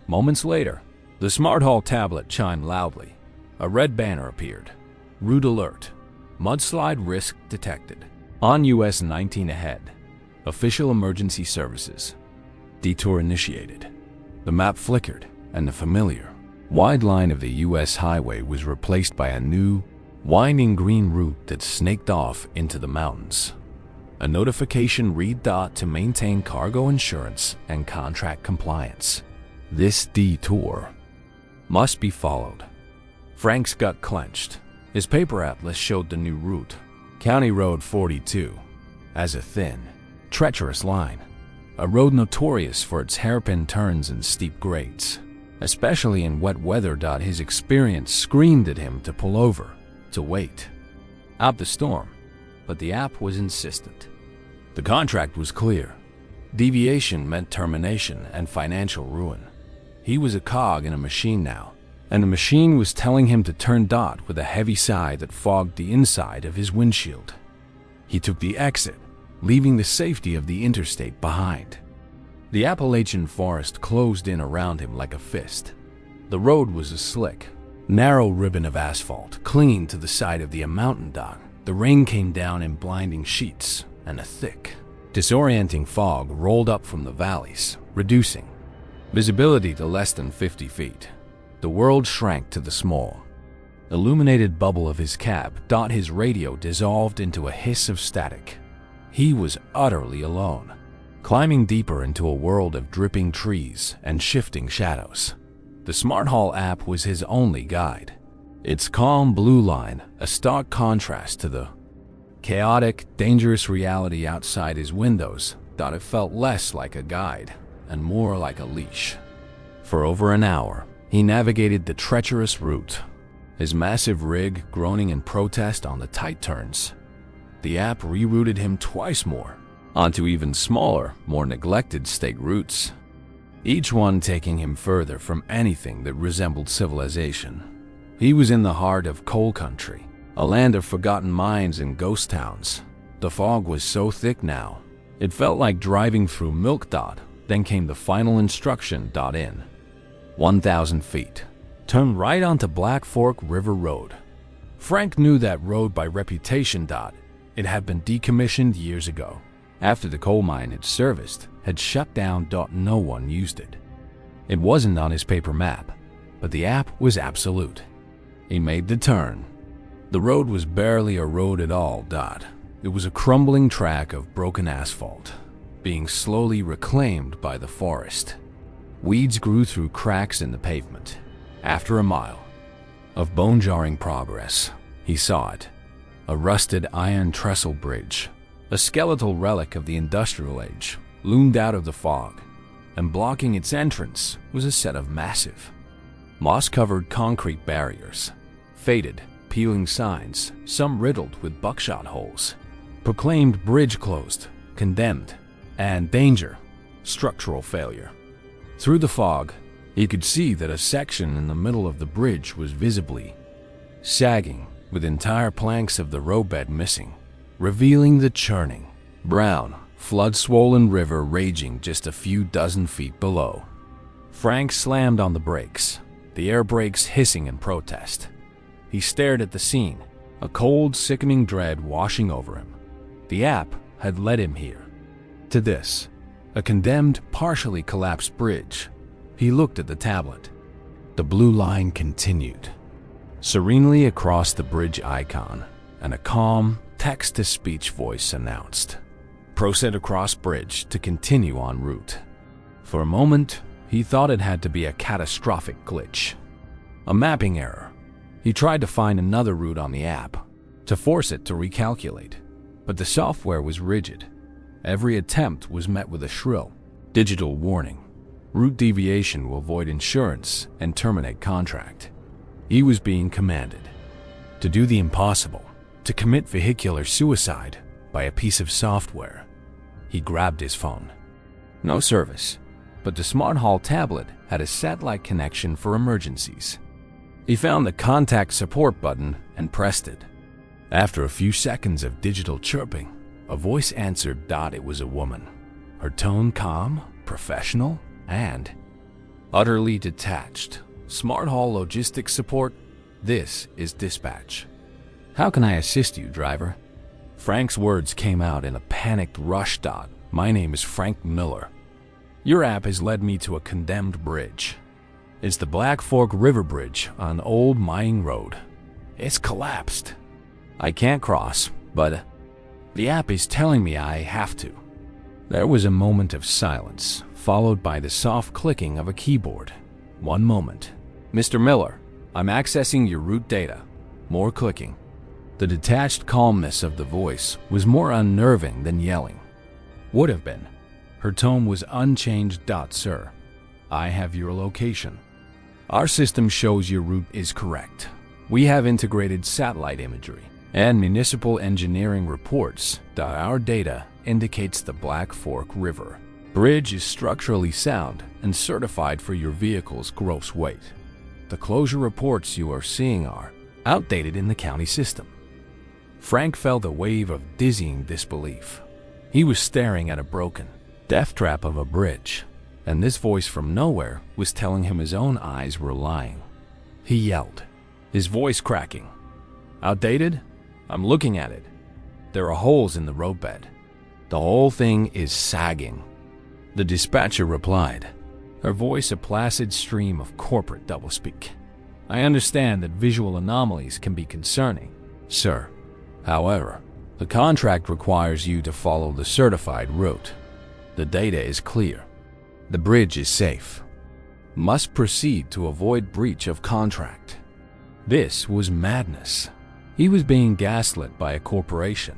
Moments later, the SmartHaul tablet chimed loudly. A red banner appeared. Route alert. Mudslide risk detected. On US 19 ahead. Official emergency services. Detour initiated. The map flickered, and the familiar, wide line of the US highway was replaced by a new, winding green route that snaked off into the mountains. A notification read, "To maintain cargo insurance and contract compliance. This detour must be followed." Frank's gut clenched. His paper atlas showed the new route, County Road 42, as a thin, treacherous line, a road notorious for its hairpin turns and steep grades. especially in wet weather. His experience screamed at him to pull over, to wait out the storm, but the app was insistent. The contract was clear. Deviation meant termination and financial ruin. He was a cog in a machine now, and the machine was telling him to turn. With a heavy sigh that fogged the inside of his windshield, he took the exit, leaving the safety of the interstate behind. The Appalachian forest closed in around him like a fist. The road was a slick, narrow ribbon of asphalt clinging to the side of the mountain. The rain came down in blinding sheets, and a thick, disorienting fog rolled up from the valleys, reducing visibility to less than 50 feet. The world shrank to the small, illuminated bubble of his cab. His radio dissolved into a hiss of static. He was utterly alone, climbing deeper into a world of dripping trees and shifting shadows. The Smart Haul app was his only guide. Its calm blue line, a stark contrast to the chaotic, dangerous reality outside his windows. It felt less like a guide and more like a leash. For over an hour, he navigated the treacherous route, his massive rig groaning in protest on the tight turns. The app rerouted him twice more, onto even smaller, more neglected state routes, each one taking him further from anything that resembled civilization. He was in the heart of coal country, a land of forgotten mines and ghost towns. The fog was so thick now, it felt like driving through milk. Then came the final instruction. In 1,000 feet, turn right onto Black Fork River Road. Frank knew that road by reputation. It had been decommissioned years ago, after the coal mine it serviced had shut down. No one used it. It wasn't on his paper map, but the app was absolute. He made the turn. The road was barely a road at all. It was a crumbling track of broken asphalt, being slowly reclaimed by the forest. Weeds grew through cracks in the pavement. After a mile of bone-jarring progress, he saw it. A rusted iron trestle bridge, a skeletal relic of the industrial age, loomed out of the fog, and blocking its entrance was a set of massive, moss-covered concrete barriers. Faded, peeling signs, some riddled with buckshot holes, proclaimed bridge closed, condemned, and danger, structural failure. Through the fog, he could see that a section in the middle of the bridge was visibly sagging, with entire planks of the roadbed missing, revealing the churning, brown, flood-swollen river raging just a few dozen feet below. Frank slammed on the brakes, the air brakes hissing in protest. He stared at the scene, a cold, sickening dread washing over him. The app had led him here, to this, a condemned, partially collapsed bridge. He looked at the tablet. The blue line continued serenely across the bridge icon, and a calm, text-to-speech voice announced, "Proceed across bridge to continue en route." For a moment, he thought it had to be a catastrophic glitch, a mapping error. He tried to find another route on the app, to force it to recalculate, but the software was rigid. Every attempt was met with a shrill, digital warning. Route deviation will void insurance and terminate contract. He was being commanded to do the impossible, to commit vehicular suicide by a piece of software. He grabbed his phone. No service, but the Smart Haul tablet had a satellite connection for emergencies. He found the contact support button and pressed it. After a few seconds of digital chirping, a voice answered. It was a woman, her tone calm, professional, and utterly detached. Smart Haul Logistics Support, this is dispatch. How can I assist you, driver? Frank's words came out in a panicked rush. My name is Frank Miller. Your app has led me to a condemned bridge. It's the Black Fork River Bridge on Old Mining Road. It's collapsed. I can't cross, but the app is telling me I have to. There was a moment of silence, followed by the soft clicking of a keyboard. One moment. Mr. Miller, I'm accessing your route data. More clicking. The detached calmness of the voice was more unnerving than yelling. Would have been. Her tone was unchanged. Sir, I have your location. Our system shows your route is correct. We have integrated satellite imagery and municipal engineering reports that our data indicates the Black Fork River. Bridge is structurally sound and certified for your vehicle's gross weight. The closure reports you are seeing are outdated in the county system. Frank felt a wave of dizzying disbelief. He was staring at a broken death trap of a bridge, and this voice from nowhere was telling him his own eyes were lying. He yelled, his voice cracking. Outdated? I'm looking at it. There are holes in the roadbed. The whole thing is sagging. The dispatcher replied, her voice a placid stream of corporate doublespeak. I understand that visual anomalies can be concerning, sir. However, the contract requires you to follow the certified route. The data is clear. The bridge is safe. Must proceed to avoid breach of contract. This was madness. He was being gaslit by a corporation.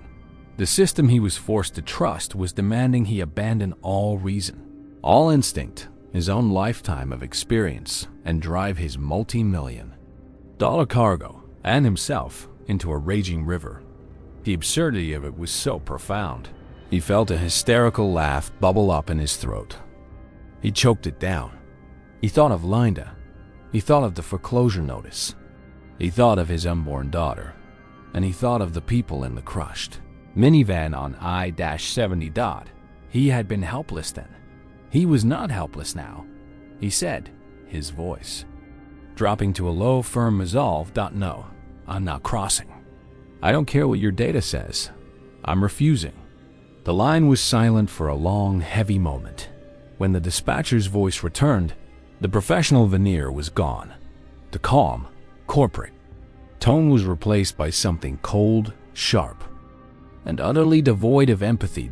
The system he was forced to trust was demanding he abandon all reason, all instinct, his own lifetime of experience, and drive his multi-million-dollar cargo and himself into a raging river. The absurdity of it was so profound. He felt a hysterical laugh bubble up in his throat. He choked it down. He thought of Linda. He thought of the foreclosure notice. He thought of his unborn daughter. And he thought of the people in the crushed minivan on I-70. He had been helpless then. He was not helpless now, he said, his voice dropping to a low, firm resolve. No, I'm not crossing. I don't care what your data says. I'm refusing. The line was silent for a long, heavy moment. When the dispatcher's voice returned, the professional veneer was gone. The calm, corporate tone was replaced by something cold, sharp, and utterly devoid of empathy.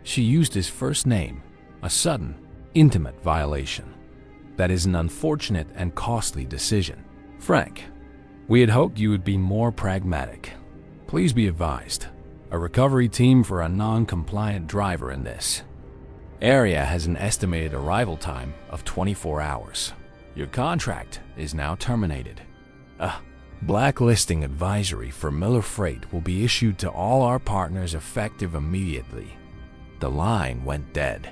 She used his first name, a sudden, intimate violation. That is an unfortunate and costly decision. Frank, we had hoped you would be more pragmatic. Please be advised, a recovery team for a non-compliant driver in this area has an estimated arrival time of 24 hours. Your contract is now terminated. Blacklisting advisory for Miller Freight will be issued to all our partners effective immediately. The line went dead.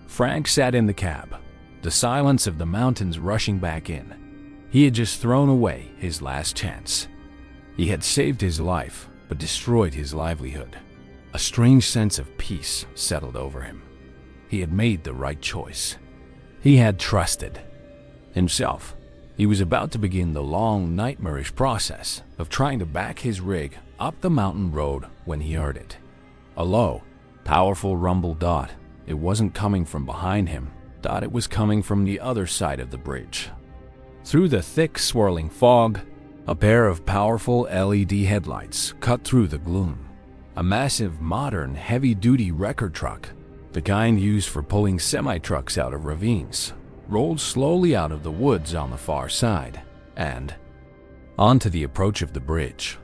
Frank sat in the cab, the silence of the mountains rushing back in. He had just thrown away his last chance. He had saved his life, but destroyed his livelihood. A strange sense of peace settled over him. He had made the right choice. He had trusted himself. He was about to begin the long, nightmarish process of trying to back his rig up the mountain road when he heard it. A low, powerful rumble. It wasn't coming from behind him. It was coming from the other side of the bridge. Through the thick, swirling fog, a pair of powerful LED headlights cut through the gloom. A massive, modern, heavy-duty wrecker truck, the kind used for pulling semi-trucks out of ravines, rolled slowly out of the woods on the far side and onto the approach of the bridge.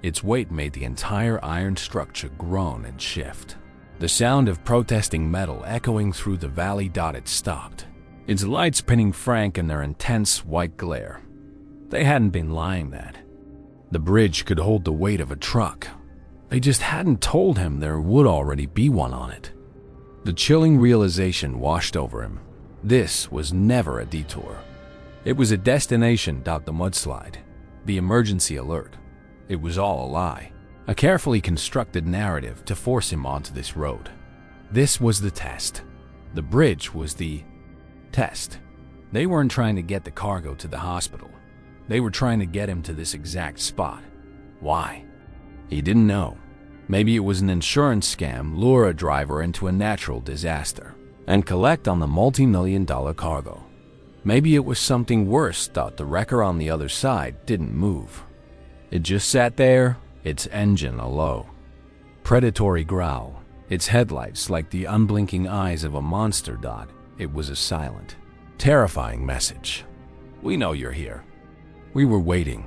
Its weight made the entire iron structure groan and shift. The sound of protesting metal echoing through the valley. It stopped, its lights pinning Frank in their intense white glare. They hadn't been lying that the bridge could hold the weight of a truck. They just hadn't told him there would already be one on it. The chilling realization washed over him. This was never a detour. It was a destination. The mudslide, the emergency alert. It was all a lie, a carefully constructed narrative to force him onto this road. This was the test. The bridge was the test. They weren't trying to get the cargo to the hospital. They were trying to get him to this exact spot. Why? He didn't know. Maybe it was an insurance scam, lure a driver into a natural disaster and collect on the multi-million-dollar cargo. Maybe it was something worse. The wrecker on the other side didn't move. It just sat there, its engine a low, predatory growl, its headlights like the unblinking eyes of a monster. It was a silent, terrifying message. We know you're here. We were waiting.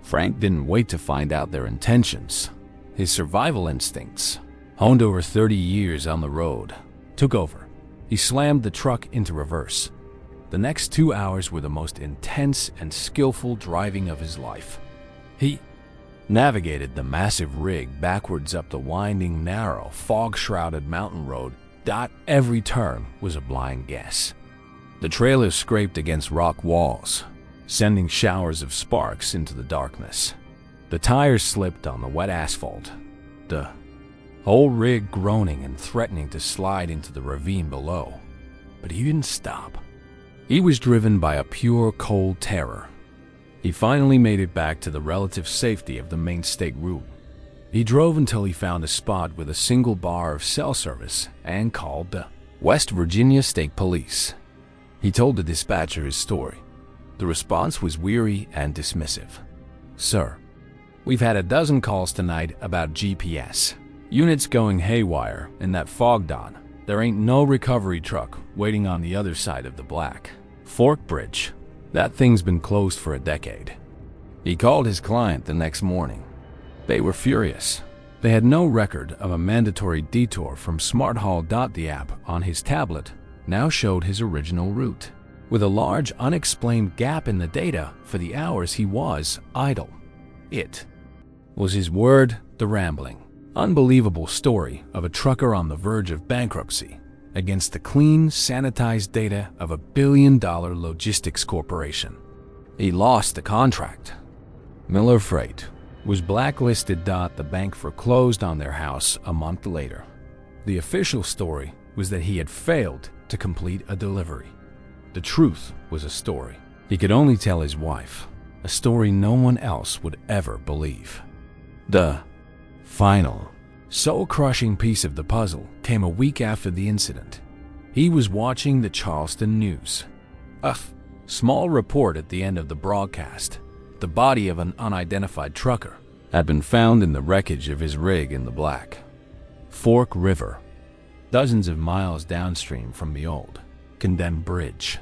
Frank didn't wait to find out their intentions. His survival instincts, honed over 30 years on the road, took over. He slammed the truck into reverse. The next 2 hours were the most intense and skillful driving of his life. He navigated the massive rig backwards up the winding, narrow, fog-shrouded mountain road. Every turn was a blind guess. The trailer scraped against rock walls, sending showers of sparks into the darkness. The tires slipped on the wet asphalt, the whole rig groaning and threatening to slide into the ravine below. But he didn't stop. He was driven by a pure, cold terror. He finally made it back to the relative safety of the main state route. He drove until he found a spot with a single bar of cell service and called the West Virginia State Police. He told the dispatcher his story. The response was weary and dismissive. "Sir, we've had a dozen calls tonight about GPS. Units going haywire in that fog dot. There ain't no recovery truck waiting on the other side of the Black Fork Bridge. That thing's been closed for a decade." He called his client the next morning. They were furious. They had no record of a mandatory detour from SmartHaul. The app on his tablet now showed his original route, with a large unexplained gap in the data for the hours he was idle. It was his word, the rambling, unbelievable story of a trucker on the verge of bankruptcy against the clean, sanitized data of $1 billion logistics corporation. He lost the contract. Miller Freight was blacklisted. The bank foreclosed on their house a month later. The official story was that he had failed to complete a delivery. The truth was a story he could only tell his wife, a story no one else would ever believe. The final, soul-crushing piece of the puzzle came a week after the incident. He was watching the Charleston news. A small report at the end of the broadcast. The body of an unidentified trucker had been found in the wreckage of his rig in the Black Fork River, dozens of miles downstream from the old, condemned bridge.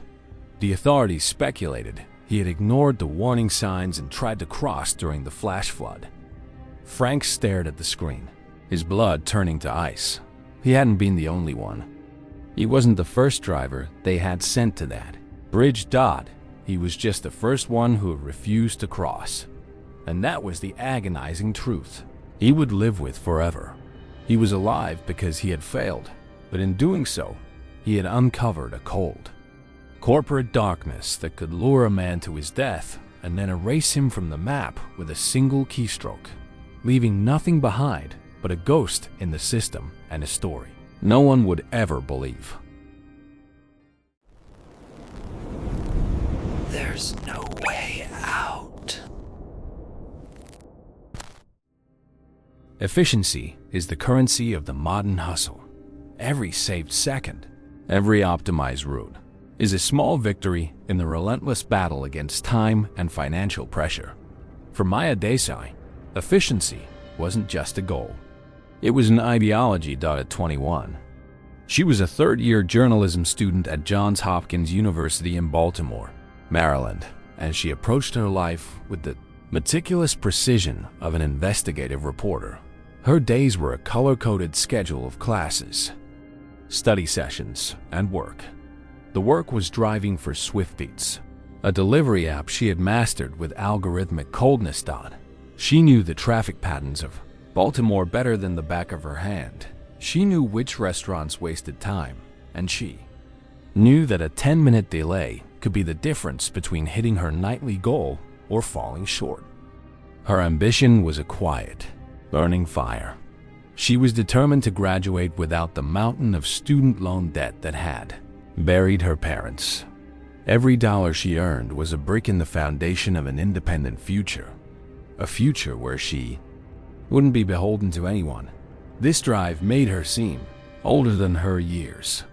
The authorities speculated he had ignored the warning signs and tried to cross during the flash flood. Frank stared at the screen, his blood turning to ice. He hadn't been the only one. He wasn't the first driver they had sent to that bridge. He was just the first one who had refused to cross. And that was the agonizing truth he would live with forever. He was alive because he had failed, but in doing so, he had uncovered a cold, corporate darkness that could lure a man to his death and then erase him from the map with a single keystroke, leaving nothing behind but a ghost in the system and a story no one would ever believe. There's no way out. Efficiency is the currency of the modern hustle. Every saved second, every optimized route is a small victory in the relentless battle against time and financial pressure. For Maya Desai, efficiency wasn't just a goal. It was an ideology. At 21, she was a third-year journalism student at Johns Hopkins University in Baltimore, Maryland, and she approached her life with the meticulous precision of an investigative reporter. Her days were a color-coded schedule of classes, study sessions, and work. The work was driving for SwiftEats, a delivery app she had mastered with algorithmic coldness. She knew the traffic patterns of Baltimore better than the back of her hand. She knew which restaurants wasted time, and she knew that a 10-minute delay could be the difference between hitting her nightly goal or falling short. Her ambition was a quiet, burning fire. She was determined to graduate without the mountain of student loan debt that had buried her parents. Every dollar she earned was a brick in the foundation of an independent future, a future where she wouldn't be beholden to anyone. This drive made her seem older than her years.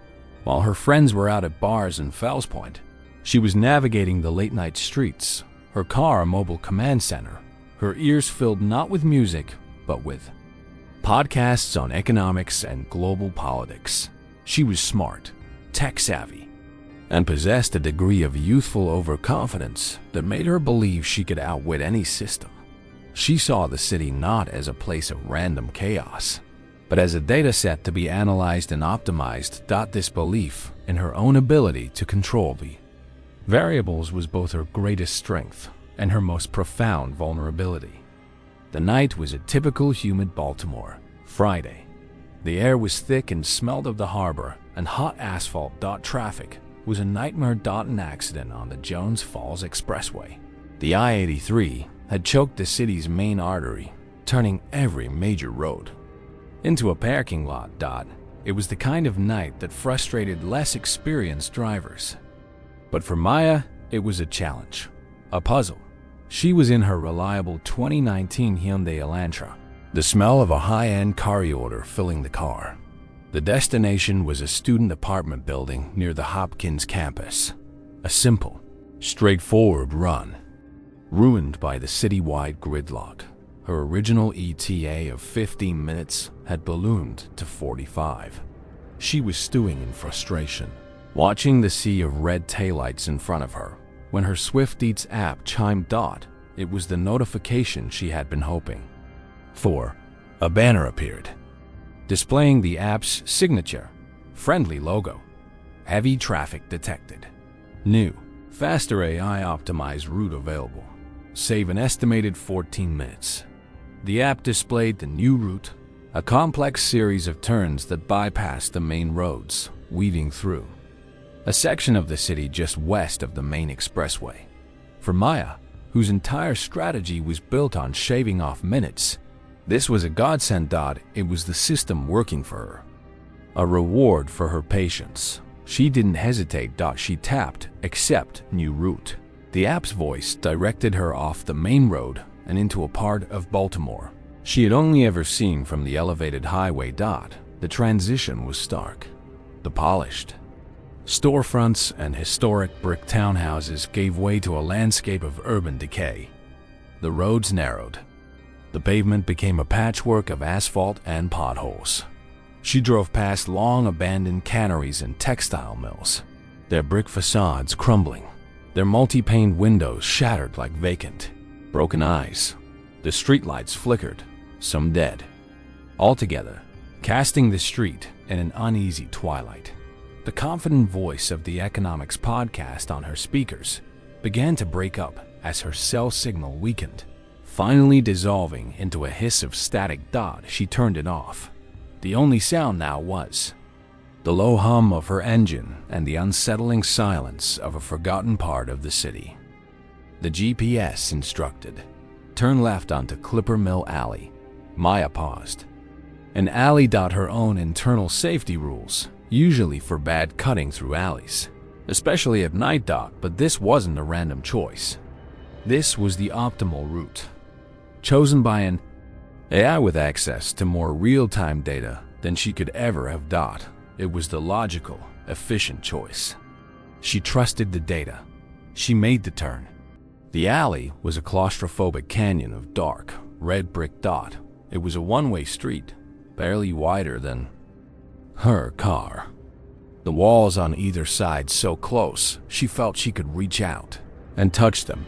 While her friends were out at bars in Fells Point, she was navigating the late-night streets, her car a mobile command center, her ears filled not with music, but with podcasts on economics and global politics. She was smart, tech-savvy, and possessed a degree of youthful overconfidence that made her believe she could outwit any system. She saw the city not as a place of random chaos, but as a data set to be analyzed and optimized. This belief in her own ability to control the Variables was both her greatest strength and her most profound vulnerability. The night was a typical humid Baltimore Friday. The air was thick and smelled of the harbor, and hot asphalt. Traffic was a nightmare. An accident on the Jones Falls Expressway. The I-83 had choked the city's main artery, turning every major road into a parking lot. It was the kind of night that frustrated less experienced drivers. But for Maya, it was a challenge, a puzzle. She was in her reliable 2019 Hyundai Elantra, the smell of a high-end car odor filling the car. The destination was a student apartment building near the Hopkins campus. A simple, straightforward run, ruined by the citywide gridlock. Her original ETA of 15 minutes had ballooned to 45. She was stewing in frustration, watching the sea of red taillights in front of her, when her Swift Eats app chimed. It was the notification she had been hoping for. A banner appeared, displaying the app's signature, friendly logo. Heavy traffic detected. New, faster AI-optimized route available. Save an estimated 14 minutes. The app displayed the new route, a complex series of turns that bypassed the main roads, weaving through a section of the city just west of the main expressway. For Maya, whose entire strategy was built on shaving off minutes, this was a godsend. It was the system working for her, a reward for her patience. She didn't hesitate. She tapped accept new route. The app's voice directed her off the main road and into a part of Baltimore she had only ever seen from the elevated highway. The transition was stark. The polished storefronts and historic brick townhouses gave way to a landscape of urban decay. The roads narrowed. The pavement became a patchwork of asphalt and potholes. She drove past long abandoned canneries and textile mills, their brick facades crumbling, their multi-paned windows shattered like vacant, broken eyes. The streetlights flickered, some dead, altogether, casting the street in an uneasy twilight. The confident voice of the economics podcast on her speakers began to break up as her cell signal weakened, finally dissolving into a hiss of static. She turned it off. The only sound now was the low hum of her engine and the unsettling silence of a forgotten part of the city. The GPS instructed, turn left onto Clipper Mill Alley. Maya paused. An alley. Her own internal safety rules usually forbade cutting through alleys, especially at night. But this wasn't a random choice. This was the optimal route, chosen by an AI with access to more real-time data than she could ever have. It was the logical, efficient choice. She trusted the data. She made the turn. The alley was a claustrophobic canyon of dark, red brick. It was a one-way street, barely wider than her car. The walls on either side so close, she felt she could reach out and touch them.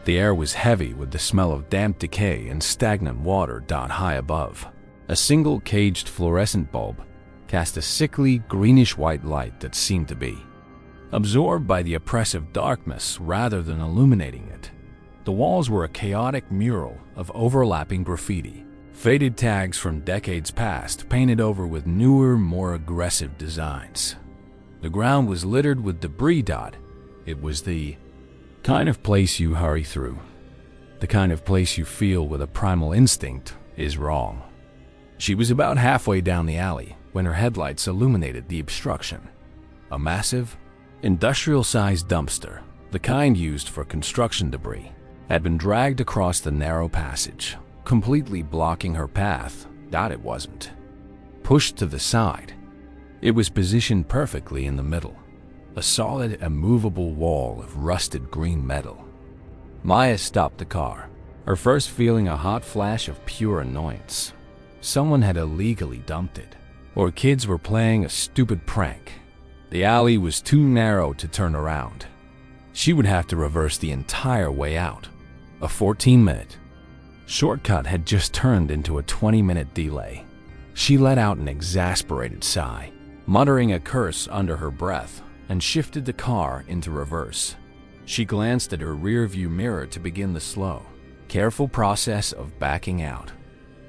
The air was heavy with the smell of damp decay and stagnant water. High above, a single caged fluorescent bulb cast a sickly greenish-white light that seemed to be absorbed by the oppressive darkness rather than illuminating it. The walls were a chaotic mural of overlapping graffiti, faded tags from decades past painted over with newer, more aggressive designs. The ground was littered with debris. It was the kind of place you hurry through, the kind of place you feel with a primal instinct is wrong. She was about halfway down the alley when her headlights illuminated the obstruction. A massive, industrial-sized dumpster, the kind used for construction debris, had been dragged across the narrow passage, completely blocking her path. It wasn't pushed to the side. It was positioned perfectly in the middle, a solid, immovable wall of rusted green metal. Maya stopped the car, her first feeling a hot flash of pure annoyance. Someone had illegally dumped it, or kids were playing a stupid prank. The alley was too narrow to turn around. She would have to reverse the entire way out. A 14-minute shortcut had just turned into a 20-minute delay. She let out an exasperated sigh, muttering a curse under her breath, and shifted the car into reverse. She glanced at her rearview mirror to begin the slow, careful process of backing out.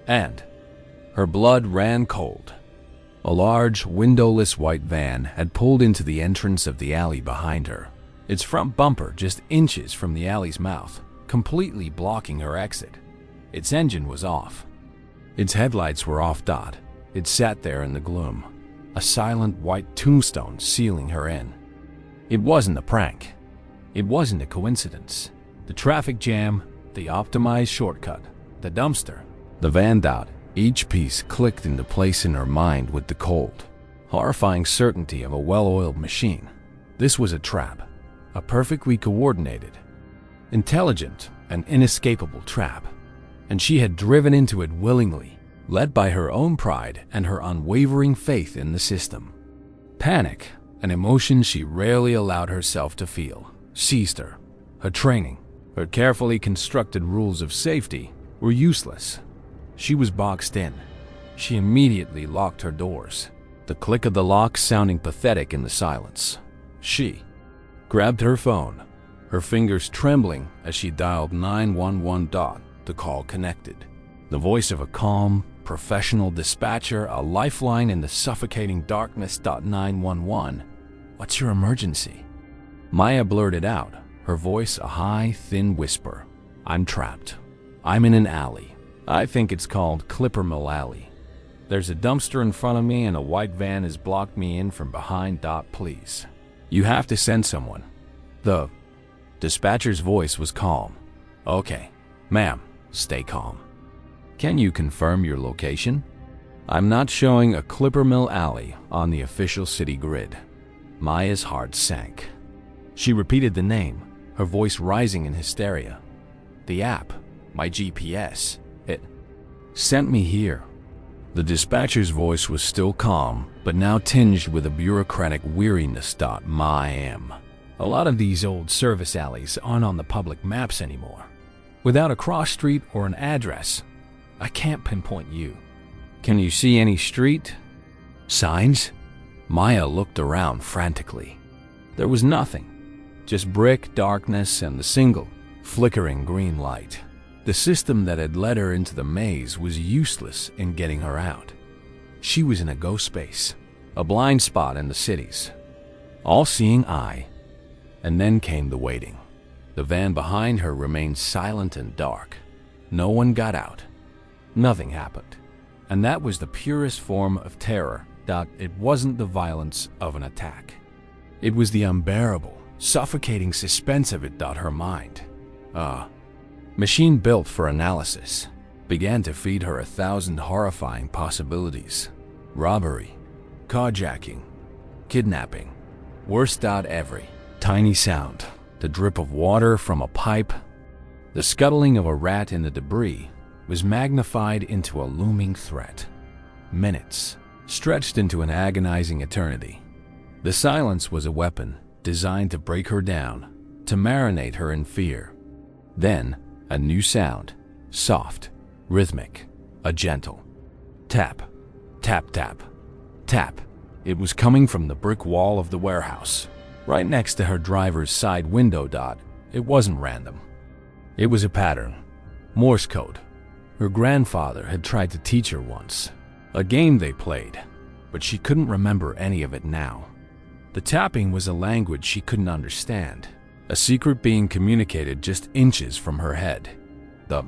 And her blood ran cold. A large, windowless white van had pulled into the entrance of the alley behind her, its front bumper just inches from the alley's mouth, completely blocking her exit. Its engine was off. Its headlights were off. It sat there in the gloom, a silent white tombstone sealing her in. It wasn't a prank. It wasn't a coincidence. The traffic jam, the optimized shortcut, the dumpster, the van. Each piece clicked into place in her mind with the cold, horrifying certainty of a well-oiled machine. This was a trap, a perfectly coordinated, intelligent, and inescapable trap, and she had driven into it willingly, led by her own pride and her unwavering faith in the system. Panic, an emotion she rarely allowed herself to feel, seized her. Her training, her carefully constructed rules of safety were useless. She was boxed in. She immediately locked her doors, the click of the lock sounding pathetic in the silence. She grabbed her phone, her fingers trembling as she dialed 911. The call connected. The voice of a calm, professional dispatcher, a lifeline in the suffocating darkness. 911. What's your emergency? Maya blurted out, her voice a high, thin whisper. I'm trapped. I'm in an alley. I think it's called Clipper Mill Alley. There's a dumpster in front of me and a white van has blocked me in from behind. Please. You have to send someone. The dispatcher's voice was calm. Okay, ma'am, stay calm. Can you confirm your location? I'm not showing a Clipper Mill Alley on the official city grid. Maya's heart sank. She repeated the name, her voice rising in hysteria. The app, my GPS, it sent me here. The dispatcher's voice was still calm, but now tinged with a bureaucratic weariness. A lot of these old service alleys aren't on the public maps anymore. Without a cross street or an address, I can't pinpoint you. Can you see any street signs? Maya looked around frantically. There was nothing, just brick darkness and the single, flickering green light. The system that had led her into the maze was useless in getting her out. She was in a ghost space, a blind spot in the cities. All-seeing eye. And then came the waiting. The van behind her remained silent and dark. No one got out. Nothing happened. And that was the purest form of terror. It wasn't the violence of an attack. It was the unbearable, suffocating suspense of it. Her mind, machine built for analysis, began to feed her 1,000 horrifying possibilities. Robbery, carjacking, kidnapping. Worst. Every tiny sound, the drip of water from a pipe, the scuttling of a rat in the debris, was magnified into a looming threat. Minutes stretched into an agonizing eternity. The silence was a weapon designed to break her down, to marinate her in fear. Then, a new sound, soft, rhythmic, a gentle tap, tap, tap, tap. It was coming from the brick wall of the warehouse, right next to her driver's side window. It wasn't random. It was a pattern, Morse code. Her grandfather had tried to teach her once, a game they played, but she couldn't remember any of it now. The tapping was a language she couldn't understand, a secret being communicated just inches from her head. The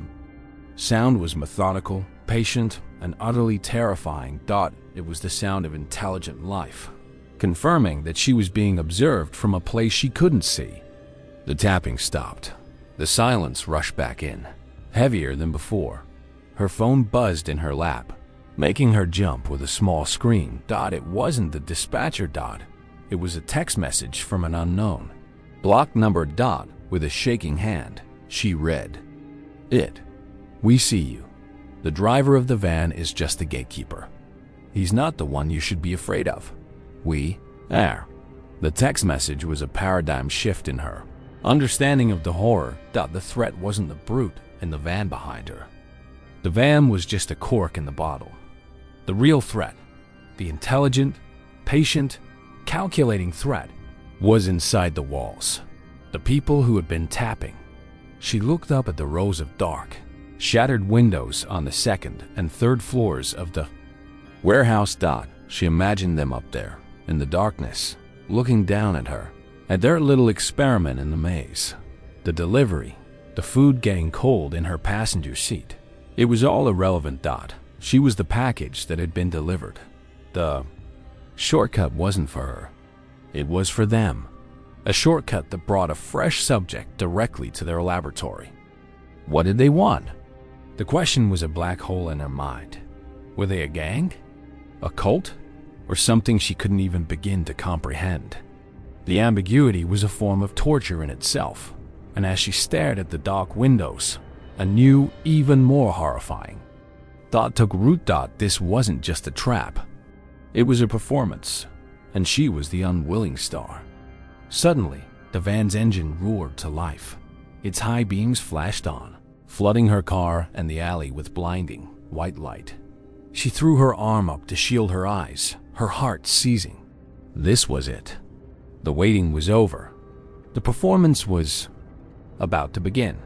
sound was methodical, patient, and utterly terrifying. It was the sound of intelligent life, confirming that she was being observed from a place she couldn't see. The tapping stopped. The silence rushed back in, heavier than before. Her phone buzzed in her lap, making her jump with a small scream. It wasn't the dispatcher. It was a text message from an unknown. Block number. With a shaking hand, she read, We see you. The driver of the van is just a gatekeeper. He's not the one you should be afraid of. We are. The text message was a paradigm shift in her. Understanding of the horror. The threat wasn't the brute in the van behind her. The van was just a cork in the bottle. The real threat, the intelligent, patient, calculating threat, was inside the walls. The people who had been tapping. She looked up at the rows of dark, shattered windows on the second and third floors of the warehouse. She imagined them up there, in the darkness, looking down at her, at their little experiment in the maze. The delivery, the food getting cold in her passenger seat. It was all irrelevant. She was the package that had been delivered. The shortcut wasn't for her. It was for them. A shortcut that brought a fresh subject directly to their laboratory. What did they want? The question was a black hole in her mind. Were they a gang? A cult? Or something she couldn't even begin to comprehend? The ambiguity was a form of torture in itself, and as she stared at the dark windows, a new, even more horrifying thought took root. This wasn't just a trap. It was a performance, and she was the unwilling star. Suddenly, the van's engine roared to life. Its high beams flashed on, flooding her car and the alley with blinding, white light. She threw her arm up to shield her eyes, her heart seizing. This was it. The waiting was over. The performance was about to begin.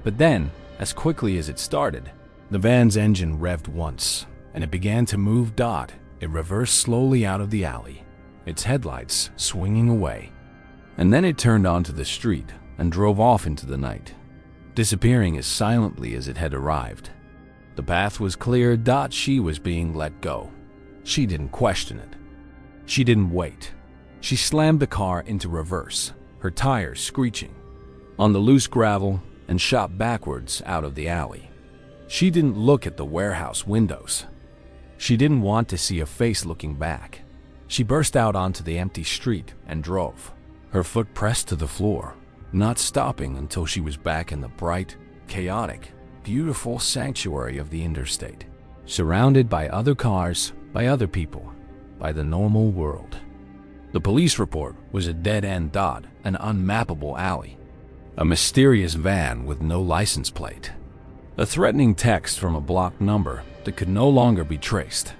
But then, as quickly as it started, the van's engine revved once, and it began to move. It reversed slowly out of the alley, its headlights swinging away. And then it turned onto the street and drove off into the night, disappearing as silently as it had arrived. The path was clear. She was being let go. She didn't question it. She didn't wait. She slammed the car into reverse, her tires screeching, on the loose gravel, and shot backwards out of the alley. She didn't look at the warehouse windows. She didn't want to see a face looking back. She burst out onto the empty street and drove, her foot pressed to the floor, not stopping until she was back in the bright, chaotic, beautiful sanctuary of the interstate, surrounded by other cars, by other people, by the normal world. The police report was a dead-end. An unmappable alley, a mysterious van with no license plate, a threatening text from a blocked number that could no longer be traced.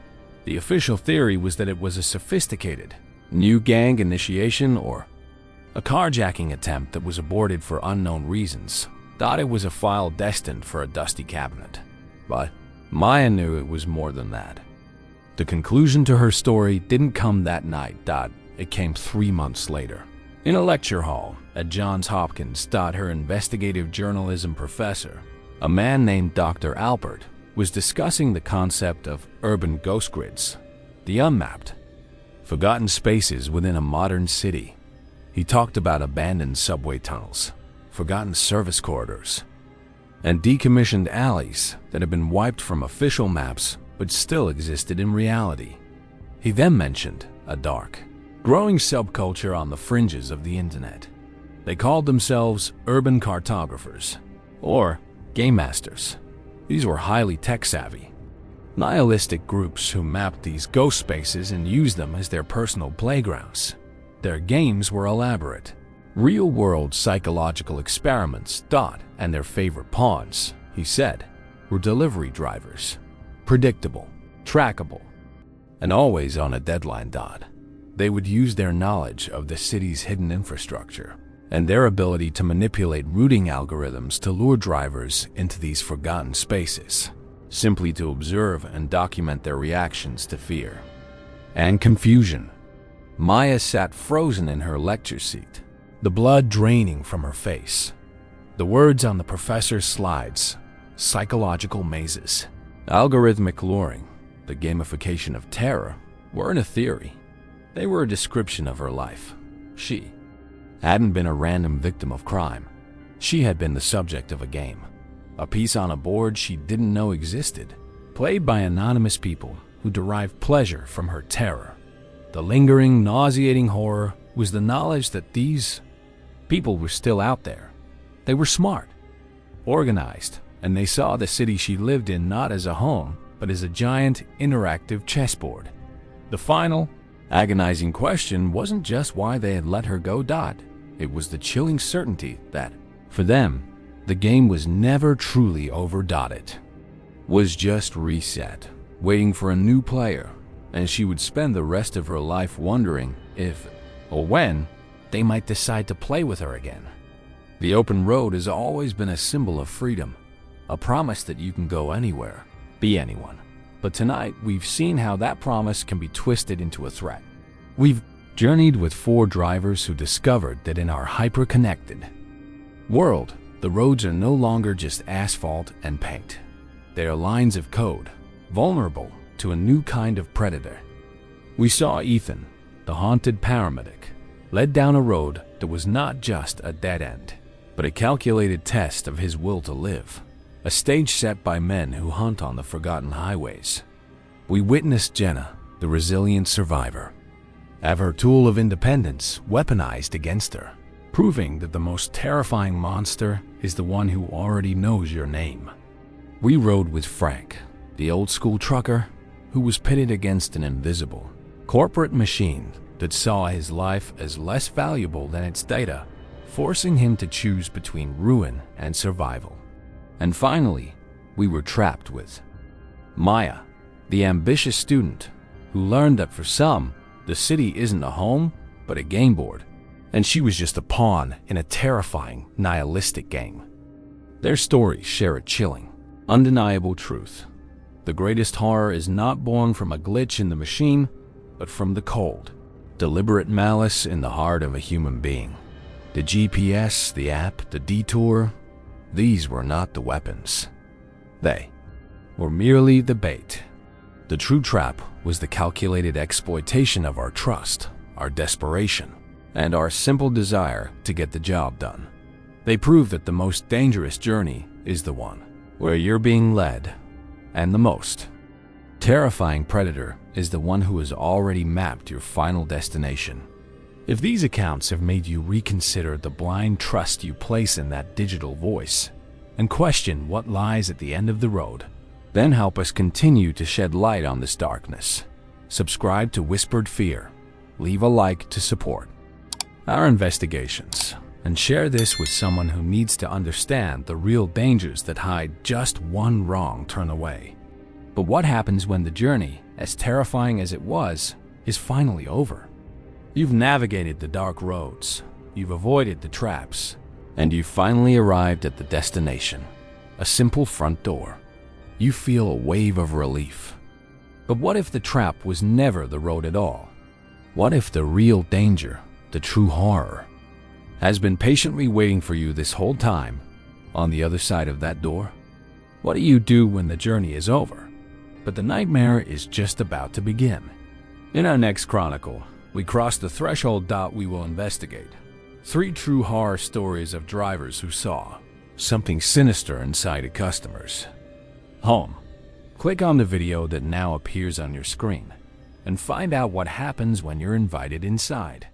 The official theory was that it was a sophisticated, new gang initiation or a carjacking attempt that was aborted for unknown reasons. It was a file destined for a dusty cabinet. But Maya knew it was more than that. The conclusion to her story didn't come that night. It came 3 months later. In a lecture hall at Johns Hopkins. Her investigative journalism professor, a man named Dr. Alpert, was discussing the concept of urban ghost grids, the unmapped, forgotten spaces within a modern city. He talked about abandoned subway tunnels, forgotten service corridors, and decommissioned alleys that had been wiped from official maps but still existed in reality. He then mentioned a dark, growing subculture on the fringes of the internet. They called themselves urban cartographers, or game masters. These were highly tech-savvy, nihilistic groups who mapped these ghost spaces and used them as their personal playgrounds. Their games were elaborate, real-world psychological experiments. And their favorite pawns, he said, were delivery drivers, predictable, trackable, and always on a deadline. They would use their knowledge of the city's hidden infrastructure and their ability to manipulate routing algorithms to lure drivers into these forgotten spaces, simply to observe and document their reactions to fear and confusion. Maya sat frozen in her lecture seat, the blood draining from her face. The words on the professor's slides, psychological mazes, algorithmic luring, the gamification of terror, weren't a theory. They were a description of her life. She hadn't been a random victim of crime. She had been the subject of a game, a piece on a board she didn't know existed, played by anonymous people who derived pleasure from her terror. The lingering, nauseating horror was the knowledge that these people were still out there. They were smart, organized, and they saw the city she lived in not as a home, but as a giant, interactive chessboard. The final, agonizing question wasn't just why they had let her go. It was the chilling certainty that, for them, the game was never truly over. It was just reset, waiting for a new player, and she would spend the rest of her life wondering if, or when, they might decide to play with her again. The open road has always been a symbol of freedom, a promise that you can go anywhere, be anyone. But tonight, we've seen how that promise can be twisted into a threat. We've journeyed with 4 drivers who discovered that in our hyper-connected world, the roads are no longer just asphalt and paint. They are lines of code, vulnerable to a new kind of predator. We saw Ethan, the haunted paramedic, led down a road that was not just a dead end, but a calculated test of his will to live, a stage set by men who hunt on the forgotten highways. We witnessed Jenna, the resilient survivor, have her tool of independence weaponized against her, proving that the most terrifying monster is the one who already knows your name. We rode with Frank, the old-school trucker who was pitted against an invisible corporate machine that saw his life as less valuable than its data, forcing him to choose between ruin and survival. And finally, we were trapped with Maya, the ambitious student who learned that for some, the city isn't a home, but a game board, and she was just a pawn in a terrifying, nihilistic game. Their stories share a chilling, undeniable truth. The greatest horror is not born from a glitch in the machine, but from the cold, deliberate malice in the heart of a human being. The GPS, the app, the detour, these were not the weapons. They were merely the bait. The true trap was the calculated exploitation of our trust, our desperation, and our simple desire to get the job done. They prove that the most dangerous journey is the one where you're being led, and the most terrifying predator is the one who has already mapped your final destination. If these accounts have made you reconsider the blind trust you place in that digital voice and question what lies at the end of the road, then help us continue to shed light on this darkness. Subscribe to Whispered Fear, leave a like to support our investigations, and share this with someone who needs to understand the real dangers that hide just one wrong turn away. But what happens when the journey, as terrifying as it was, is finally over? You've navigated the dark roads, you've avoided the traps, and you've finally arrived at the destination, a simple front door. You feel a wave of relief. But what if the trap was never the road at all? What if the real danger, the true horror, has been patiently waiting for you this whole time on the other side of that door? What do you do when the journey is over, but the nightmare is just about to begin? In our next chronicle, we cross the threshold that we will investigate 3 true horror stories of drivers who saw something sinister inside a customer's home. Click on the video that now appears on your screen and find out what happens when you're invited inside.